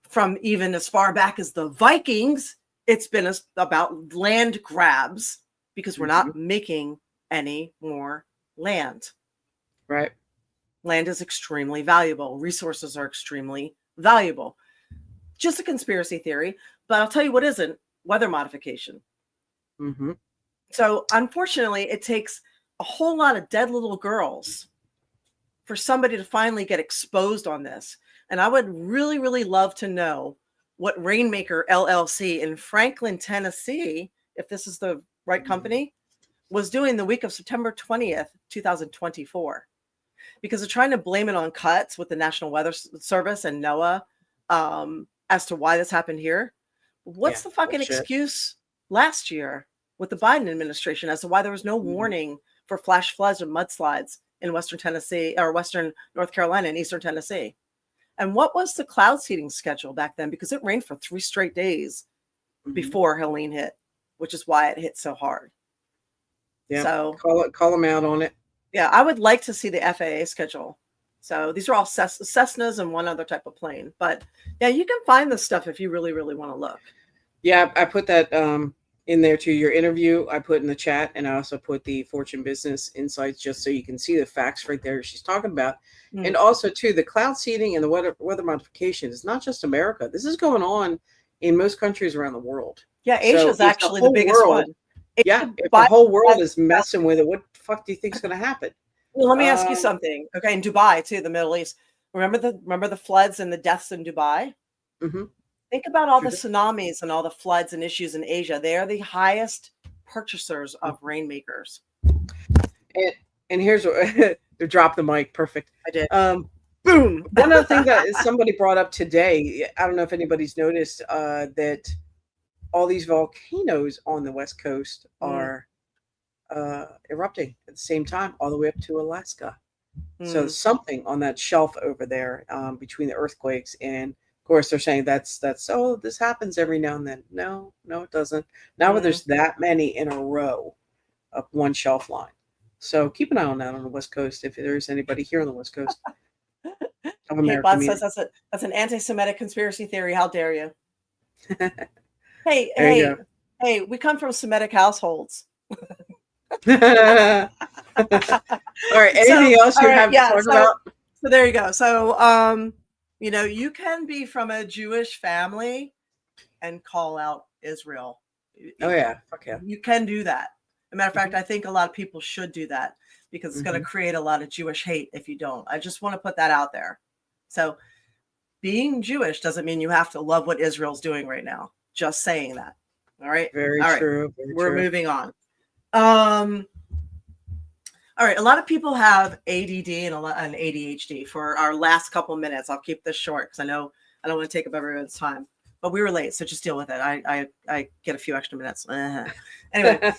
from even as far back as the Vikings, it's been about land grabs because we're not making any more land. Right. Land is extremely valuable. Resources are extremely valuable. Just a conspiracy theory, but I'll tell you what isn't: weather modification. So unfortunately, it takes a whole lot of dead little girls for somebody to finally get exposed on this. And I would really, really love to know what Rainmaker LLC in Franklin, Tennessee, if this is the right company, was doing the week of September 20th, 2024. Because they're trying to blame it on cuts with the National Weather Service and NOAA as to why this happened here. What's the fucking excuse last year with the Biden administration as to why there was no warning for flash floods or mudslides in Western Tennessee or Western North Carolina and Eastern Tennessee? And what was the cloud seeding schedule back then? Because it rained for 3 straight days before Helene hit, which is why it hit so hard. Yeah. So call them out on it. Yeah, I would like to see the FAA schedule. So these are all Cessnas and one other type of plane. But yeah, you can find this stuff if you really, really want to look. Yeah, I put that in there to your interview. I put in the chat, and I also put the Fortune Business Insights just so you can see the facts right there she's talking about. And also, too, the cloud seeding and the weather modification is not just America. This is going on in most countries around the world. Yeah, Asia is actually the biggest one. Yeah, if the whole world is messing with it, what the fuck do you think is going to happen? Well, let me ask you something. Okay, in Dubai too, the Middle East. Remember the floods and the deaths in Dubai? Mm-hmm. Think about all the tsunamis and all the floods and issues in Asia. They are the highest purchasers of rainmakers. And here's what drop the mic. Perfect. I did. Boom. One other thing that somebody brought up today. I don't know if anybody's noticed that all these volcanoes on the West Coast are erupting at the same time, all the way up to Alaska. So something on that shelf over there between the earthquakes, and of course they're saying that's this happens every now and then. No, it doesn't. Now where there's that many in a row up one shelf line. So keep an eye on that on the West Coast if there's anybody here on the West Coast of America. Bob says that's an anti-Semitic conspiracy theory. How dare you? Hey, we come from Semitic households. All right. Anything else you have to talk about? So there you go. So, you can be from a Jewish family and call out Israel. Oh yeah. Okay. You can do that. As a matter of fact, I think a lot of people should do that because it's going to create a lot of Jewish hate if you don't. I just want to put that out there. So being Jewish doesn't mean you have to love what Israel's doing right now. Just saying that. All right. Very true. We're moving on. All right. A lot of people have ADD and ADHD. For our last couple minutes, I'll keep this short because I know I don't want to take up everyone's time. But we were late, so just deal with it. I get a few extra minutes. Anyway,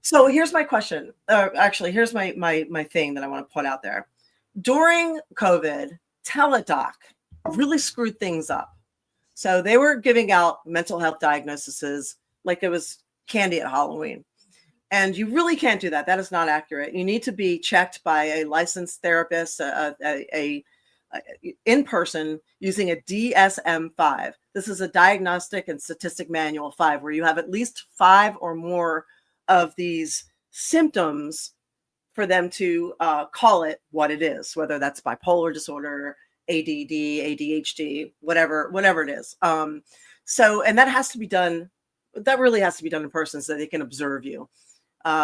so here's my question. Actually, here's my thing that I want to put out there. During COVID, Teladoc really screwed things up. So they were giving out mental health diagnoses like it was candy at Halloween. And you really can't do that. That is not accurate. You need to be checked by a licensed therapist, in person using a DSM-5. This is a Diagnostic and Statistic Manual 5, where you have at least 5 or more of these symptoms for them to call it what it is, whether that's bipolar disorder, ADD, ADHD, whatever it is. So, and that has to be done. That really has to be done in person so they can observe you.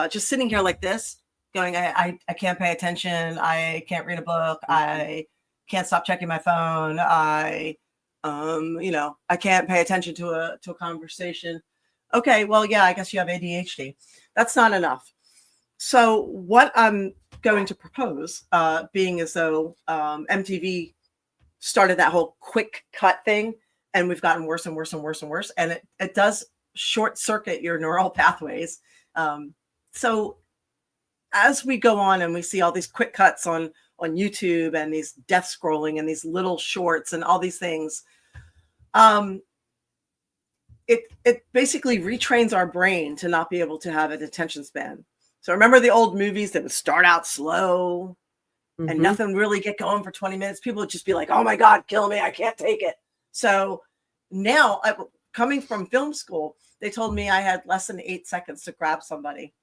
Just sitting here like this, going, I can't pay attention. I can't read a book. I can't stop checking my phone. I can't pay attention to a conversation. Okay, well, yeah, I guess you have ADHD. That's not enough. So what I'm going to propose, being as though MTV started that whole quick cut thing, and we've gotten worse and worse and worse and worse, and it does short circuit your neural pathways. So as we go on and we see all these quick cuts on YouTube and these death scrolling and these little shorts and all these things, it basically retrains our brain to not be able to have an attention span. So remember the old movies that would start out slow and nothing really get going for 20 minutes? People would just be like, oh my God, kill me. I can't take it. So now, coming from film school, they told me I had less than 8 seconds to grab somebody.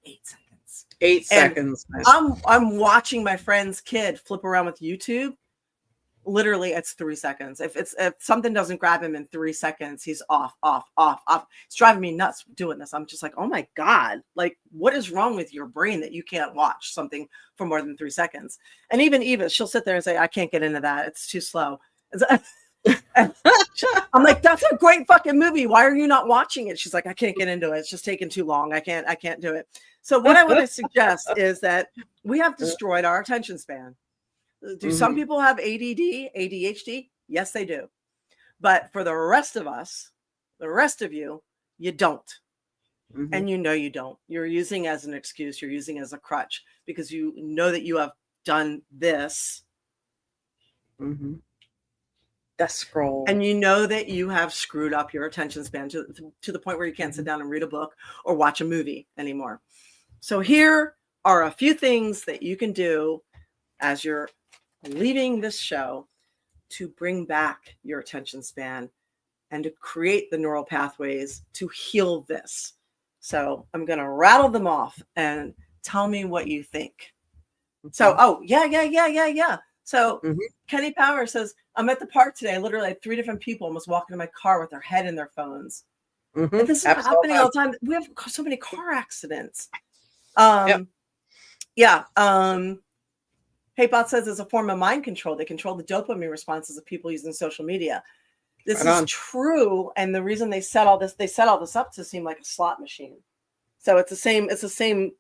8 seconds. 8 seconds. I'm watching my friend's kid flip around with YouTube literally it's 3 seconds. If something doesn't grab him in 3 seconds, he's off. It's driving me nuts doing this. I'm just like, oh my God, like what is wrong with your brain that you can't watch something for more than 3 seconds? And even Eva, she'll sit there and say, I can't get into that. It's too slow. I'm like, that's a great fucking movie. Why are you not watching it? She's like, I can't get into it. It's just taking too long. I can't do it. So what I want to suggest is that we have destroyed our attention span. Do some people have ADD, ADHD? Yes, they do. But for the rest of us, the rest of you, you don't. And you know you don't. You're using as an excuse. You're using as a crutch because you know that you have done this. That scroll. And you know that you have screwed up your attention span to the point where you can't sit down and read a book or watch a movie anymore. So here are a few things that you can do as you're leaving this show to bring back your attention span and to create the neural pathways to heal this. So I'm going to rattle them off and tell me what you think. So, yeah. So Kenny Power says, I'm at the park today. I literally had 3 different people almost walking in my car with their head in their phones. And this is happening all the time. We have so many car accidents. Yeah. Hey Bot says it's a form of mind control. They control the dopamine responses of people using social media. This is true. And the reason they set all this up to seem like a slot machine. So it's the same.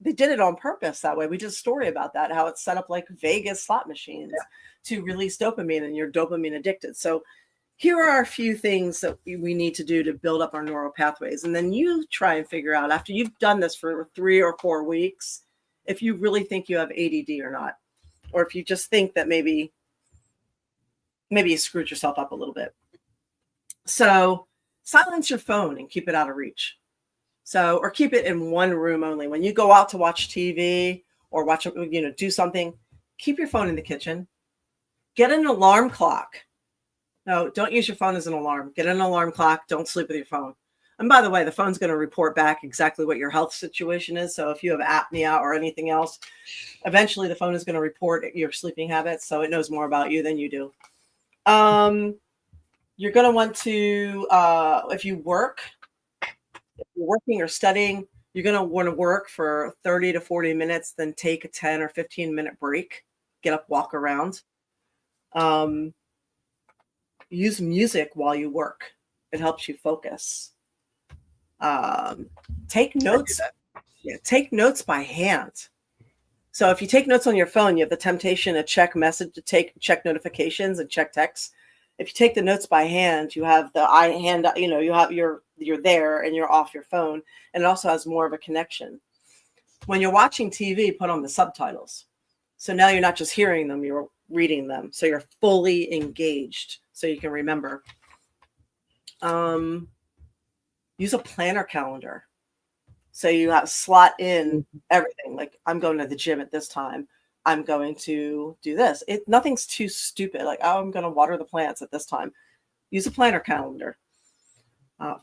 They did it on purpose that way. We did a story about that, how it's set up like Vegas slot machines to release dopamine, and you're dopamine addicted. So here are a few things that we need to do to build up our neural pathways. And then you try and figure out, after you've done this for 3 or 4 weeks, if you really think you have ADD or not, or if you just think that maybe you screwed yourself up a little bit. So silence your phone and keep it out of reach. So, or keep it in one room only. When you go out to watch TV or watch, do something, keep your phone in the kitchen. Get an alarm clock. No, don't use your phone as an alarm. Get an alarm clock. Don't sleep with your phone. And by the way, the phone's going to report back exactly what your health situation is. So if you have apnea or anything else, eventually the phone is going to report your sleeping habits. So it knows more about you than you do. You're going to want to, if you're working or studying, you're going to want to work for 30 to 40 minutes, then take a 10 or 15 minute break, get up, walk around. Use music while you work. It helps you focus. Take notes. Yeah, take notes by hand. So if you take notes on your phone, you have the temptation to check notifications and check texts. If you take the notes by hand, you have you're there and you're off your phone, and it also has more of a connection. When you're watching TV, put on the subtitles. So now you're not just hearing them, you're reading them. So you're fully engaged so you can remember. Use a planner calendar. So you have slot in everything. Like, I'm going to the gym at this time. I'm going to do this. Nothing's too stupid. Like, oh, I'm going to water the plants at this time. Use a planner calendar.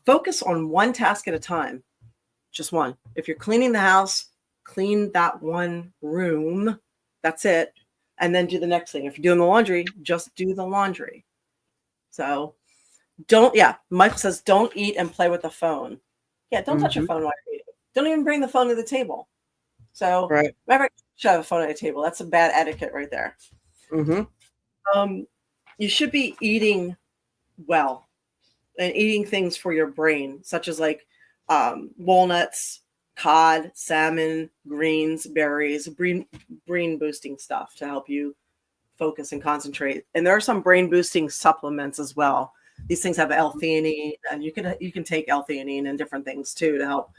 Focus on one task at a time. Just one. If you're cleaning the house, clean that one room. That's it. And then do the next thing. If you're doing the laundry, just do the laundry. So Michael says, don't eat and play with the phone. Yeah, don't touch your phone while you're eating. Don't even bring the phone to the table. So remember, you should have a phone at a table. That's a bad etiquette right there. You should be eating well and eating things for your brain, such as like walnuts, cod, salmon, greens, berries, brain boosting stuff to help you focus and concentrate. And there are some brain boosting supplements as well. These things have L-theanine, and you can take L-theanine and different things too to help,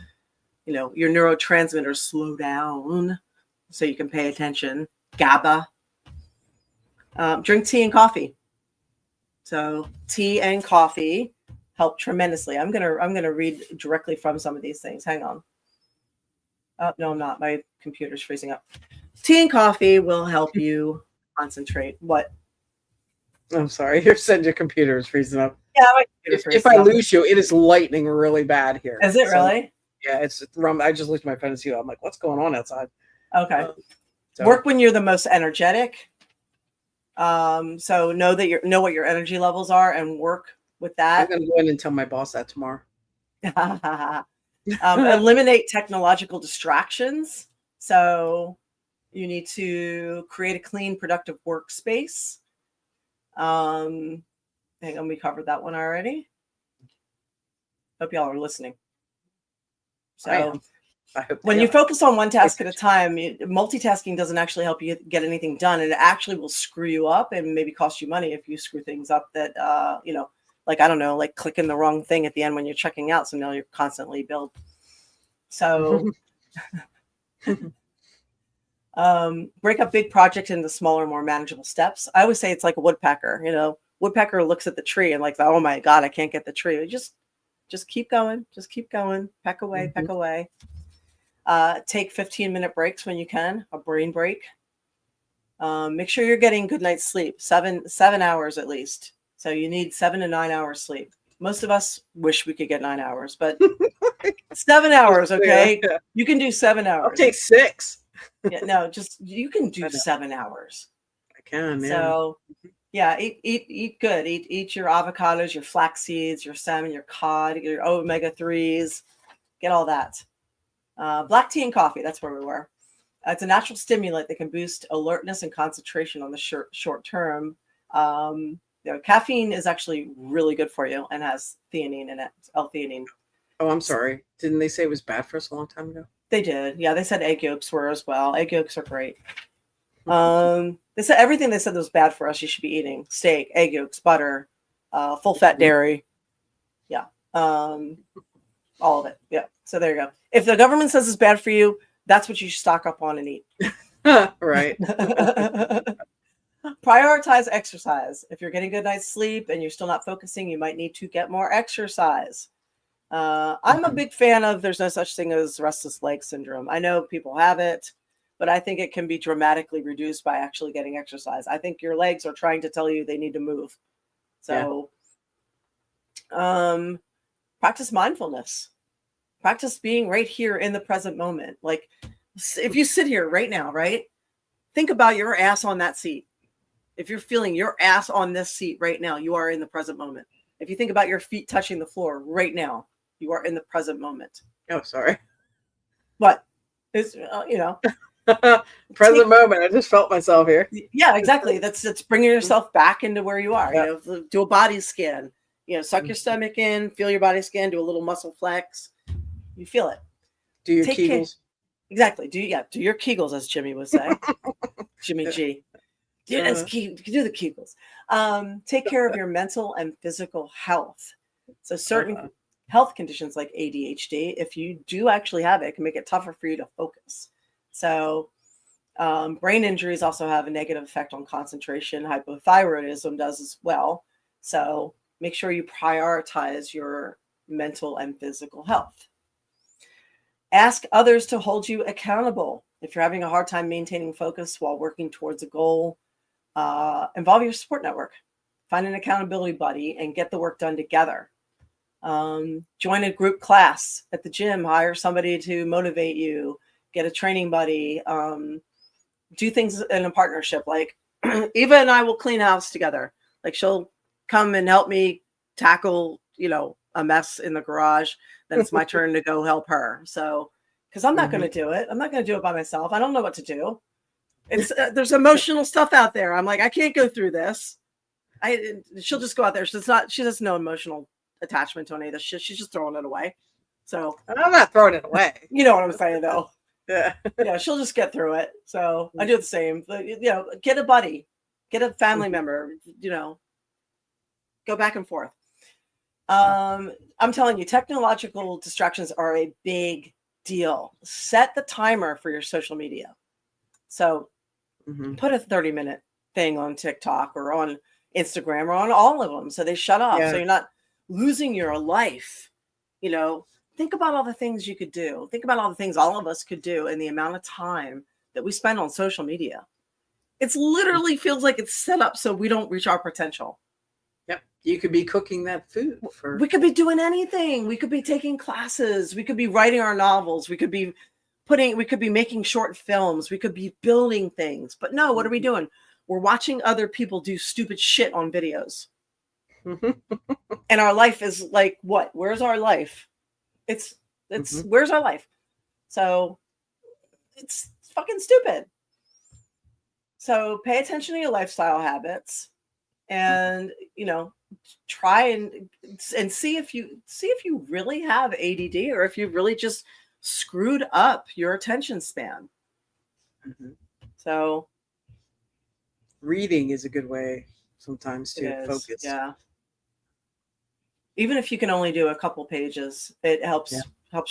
your neurotransmitters slow down so you can pay attention. GABA. Drink tea and coffee. So tea and coffee help tremendously. I'm gonna read directly from some of these things. Hang on. Oh, no, I'm not. My computer's freezing up. Tea and coffee will help you concentrate. What? I'm sorry. You said your computer is freezing up. Yeah, if I lose you, it is lightning really bad here. Is it really? Yeah, it's. I just looked at my phone and see. I'm like, what's going on outside? Okay. Work when you're the most energetic. So know what your energy levels are and work with I'm that. gonna go in and tell my boss that tomorrow. Eliminate technological distractions. So you need to create a clean, productive workspace. Hang on, we covered that one already. Hope y'all are listening. So I hope when they you are. focus on one task at a time, multitasking doesn't actually help you get anything done. And it actually will screw you up and maybe cost you money if you screw things up that, like, I don't know, like clicking the wrong thing at the end when you're checking out. So now you're constantly billed. So break up big projects into smaller, more manageable steps. I always say it's like a woodpecker. Woodpecker looks at the tree and like, oh my God, I can't get the tree. Just keep going. Just keep going. Peck away, peck away. Take 15-minute breaks when you can, a brain break. Make sure you're getting good night's sleep, 7 hours at least. So you need 7 to 9 hours sleep. Most of us wish we could get 9 hours, but 7 hours, okay? Yeah. You can do 7 hours. I'll take 6. Yeah, no, just you can do 7 hours. I can, yeah. So yeah, eat good. Eat your avocados, your flax seeds, your salmon, your cod, your omega-3s. Get all that. Black tea and coffee, that's where we were. It's a natural stimulant that can boost alertness and concentration on the short term. Caffeine is actually really good for you and has theanine in it, L-theanine. Oh, I'm sorry. Didn't they say it was bad for us a long time ago? They did. Yeah, they said egg yolks were as well. Egg yolks are great. They said everything they said that was bad for us, you should be eating. Steak, egg yolks, butter, full-fat dairy. Yeah. All of it. Yeah. So there you go. If the government says it's bad for you, that's what you should stock up on and eat. Right. Prioritize exercise. If you're getting a good night's sleep and you're still not focusing, you might need to get more exercise. I'm a big fan of there's no such thing as restless leg syndrome. I know people have it, but I think it can be dramatically reduced by actually getting exercise. I think your legs are trying to tell you they need to move. So practice mindfulness. Practice being right here in the present moment. Like if you sit here right now, right? Think about your ass on that seat. If you're feeling your ass on this seat right now, you are in the present moment. If you think about your feet touching the floor right now, you are in the present moment. Oh, sorry. But it's, present moment. I just felt myself here. Yeah, exactly. That's bringing yourself back into where you are. Yep. Do a body scan. Suck your stomach in, feel your body scan, do a little muscle flex. You feel it. Do your Kegels. Exactly. Do your Kegels, as Jimmy would say. Jimmy G. Do the Kegels. Take care of your mental and physical health. So certain health conditions like ADHD, if you do actually have it, can make it tougher for you to focus. So brain injuries also have a negative effect on concentration. Hypothyroidism does as well. So make sure you prioritize your mental and physical health. Ask others to hold you accountable. If you're having a hard time maintaining focus while working towards a goal, involve your support network. Find an accountability buddy and get the work done together. Join a group class at the gym. Hire somebody to motivate you. Get a training buddy. Do things in a partnership. Like Eva and I will clean house together. Like she'll come and help me tackle, a mess in the garage. Then it's my turn to go help her. So, because I'm not going to do it. I'm not going to do it by myself. I don't know what to do. It's there's emotional stuff out there. I'm like, I can't go through this. She'll just go out there. She has no emotional attachment to any of this shit. She's just throwing it away. So I'm not throwing it away. You know what I'm saying, though. Yeah. Yeah, she'll just get through it. So I do the same. But, get a buddy, get a family member. Go back and forth. I'm telling you, technological distractions are a big deal. Set the timer for your social media. So put a 30-minute thing on TikTok or on Instagram or on all of them so they shut off. So you're not losing your life. Think about all the things you could do. Think about all the things all of us could do in the amount of time that we spend on social media. It's literally feels like it's set up so we don't reach our potential. Yep. You could be cooking that food. We could be doing anything. We could be taking classes. We could be writing our novels. We could be making short films. We could be building things. But no, what are we doing? we're watching other people do stupid shit on videos. And our life is like, what? Where's our life? It's where's our life? So it's fucking stupid. So pay attention to your lifestyle habits, and try and see if you really have ADD, or if you really just screwed up your attention span. So reading is a good way sometimes to focus. Yeah. Even if you can only do a couple pages, it helps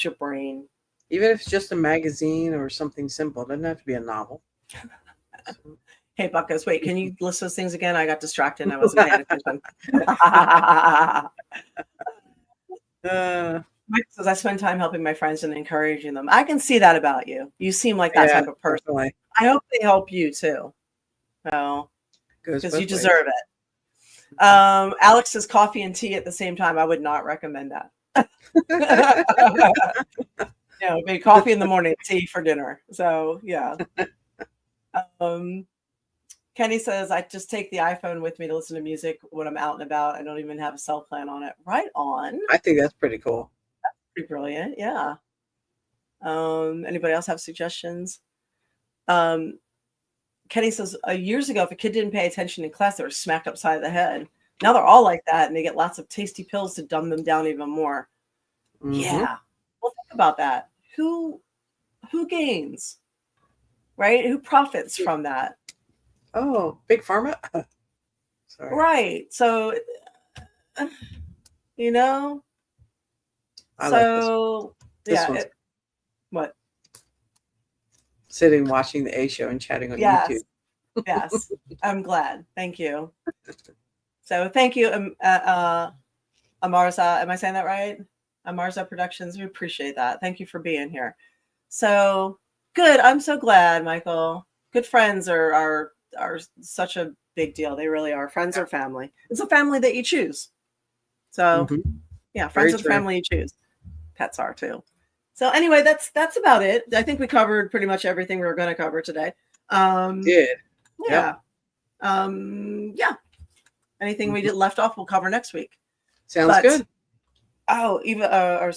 your brain. Even if it's just a magazine or something simple, it doesn't have to be a novel. Hey, Buckos, wait, can you list those things again? I got distracted and I wasn't paying attention. Mike says, I spend time helping my friends and encouraging them. I can see that about you. You seem like that type of person. Definitely. I hope they help you too. So, because you deserve it. Alex says coffee and tea at the same time. I would not recommend that. Maybe coffee in the morning, tea for dinner. So yeah. Kenny says, I just take the iPhone with me to listen to music when I'm out and about. I don't even have a cell plan on it. Right on. I think that's pretty cool. That's pretty brilliant. Yeah. Anybody else have suggestions? Kenny says, years ago, if a kid didn't pay attention in class, they were smacked upside the head. Now they're all like that, and they get lots of tasty pills to dumb them down even more. Yeah. Well, think about that. Who gains? Right? Who profits from that? Oh, big pharma? Sorry. Right. So, I so like this. What? Sitting watching the A show and chatting on YouTube. Yes. I'm glad. Thank you. So thank you, Amarza. Am I saying that right? Amarza Productions. We appreciate that. Thank you for being here. So good. I'm so glad, Michael. Good friends are such a big deal. They really are. Friends are family. It's a family that you choose. So yeah, friends are the family you choose. Pets are too. So anyway, that's about it. I think we covered pretty much everything we were going to cover today. Did. Yeah. Yeah. Anything we did left off, we'll cover next week. Sounds good. Oh, Eva.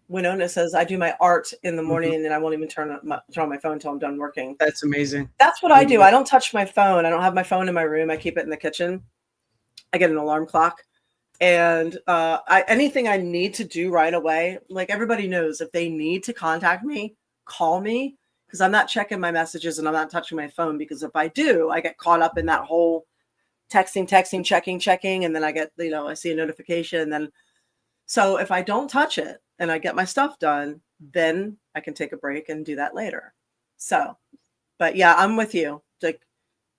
Winona says, I do my art in the morning and I won't even turn on my phone until I'm done working. That's amazing. That's what I do. I don't touch my phone. I don't have my phone in my room. I keep it in the kitchen. I get an alarm clock. And anything I need to do right away, like everybody knows, if they need to contact me, call me, because I'm not checking my messages and I'm not touching my phone, because if I do, I get caught up in that whole texting, checking, and then I get, I see a notification. And then, so if I don't touch it and I get my stuff done, then I can take a break and do that later. So, but yeah, I'm with you. Like,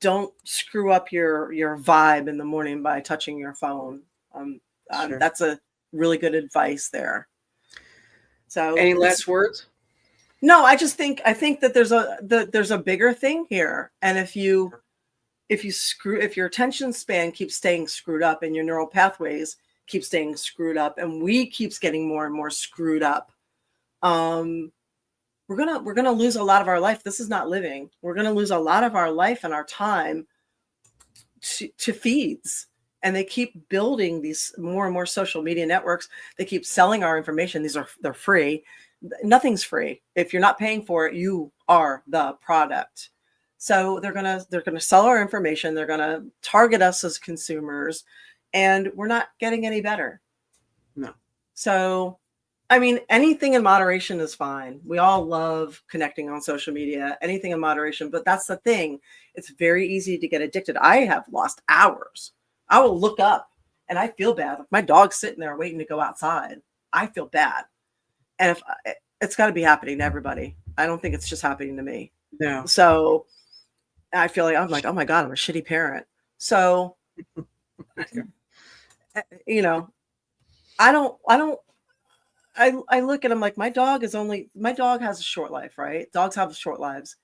don't screw up your vibe in the morning by touching your phone. Sure. That's a really good advice there. So any last words? No, I think that there's a bigger thing here. And if your attention span keeps staying screwed up and your neural pathways keep staying screwed up and we keeps getting more and more screwed up, we're gonna lose a lot of our life. This is not living. We're gonna lose a lot of our life and our time to feeds. And they keep building these more and more social media networks. They keep selling our information. They're free. Nothing's free. If you're not paying for it, you are the product. So they're gonna sell our information. They're gonna target us as consumers, and we're not getting any better. No. So, I mean, anything in moderation is fine. We all love connecting on social media. Anything in moderation, but that's the thing. It's very easy to get addicted. I have lost hours. I will look up and I feel bad. If my dog's sitting there waiting to go outside, I feel bad. And it's got to be happening to everybody. I don't think it's just happening to me. No. So I feel like, I'm like, oh my God, I'm a shitty parent. So, I look at them like my dog has a short life, right? Dogs have short lives.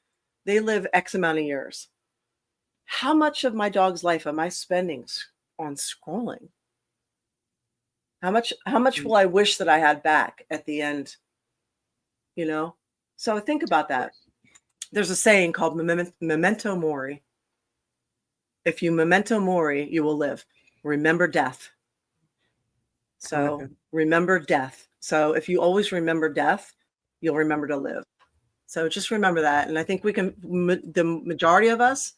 They live X amount of years. How much of my dog's life am I spending on scrolling? How much will I wish that I had back at the end? So think about that. There's a saying called memento mori. If you memento mori, you will live. Remember death. So Okay. remember death. So if you always remember death, you'll remember to live. So just remember that. And I think we can, the majority of us,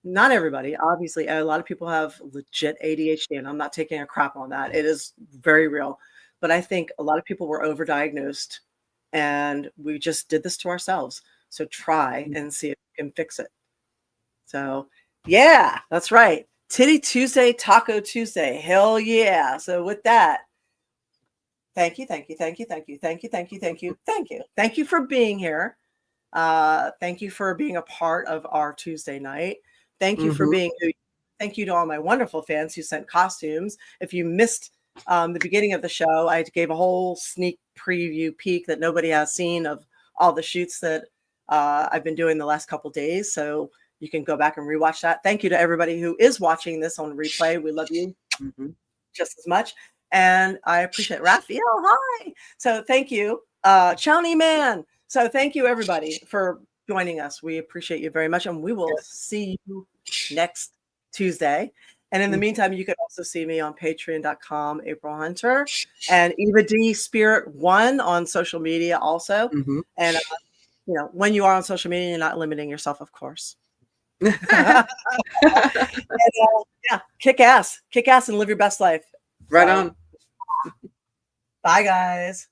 not everybody, obviously, a lot of people have legit ADHD, and I'm not taking a crap on that. It is very real. But I think a lot of people were overdiagnosed, and we just did this to ourselves. So try and see if you can fix it. So yeah, that's right. Titty Tuesday, Taco Tuesday. Hell yeah. So with that, thank you, thank you, thank you, thank you, thank you, thank you, thank you, thank you. Thank you for being here. Thank you for being a part of our Tuesday night. Thank you for being who. Thank you to all my wonderful fans who sent costumes. If you missed the beginning of the show, I gave a whole sneak preview peek that nobody has seen of all the shoots that I've been doing the last couple days. So you can go back and rewatch that. Thank you to everybody who is watching this on replay. We love you just as much. And I appreciate Raphael. Hi. So thank you. Chowny Man. So thank you, everybody, for joining us. We appreciate you very much. And we will see you next Tuesday. And in the meantime, you can also see me on patreon.com, April Hunter, and Eva D Spirit 1 on social media also. And, when you are on social media, you're not limiting yourself, of course. And, kick ass and live your best life. Right on. Bye, guys.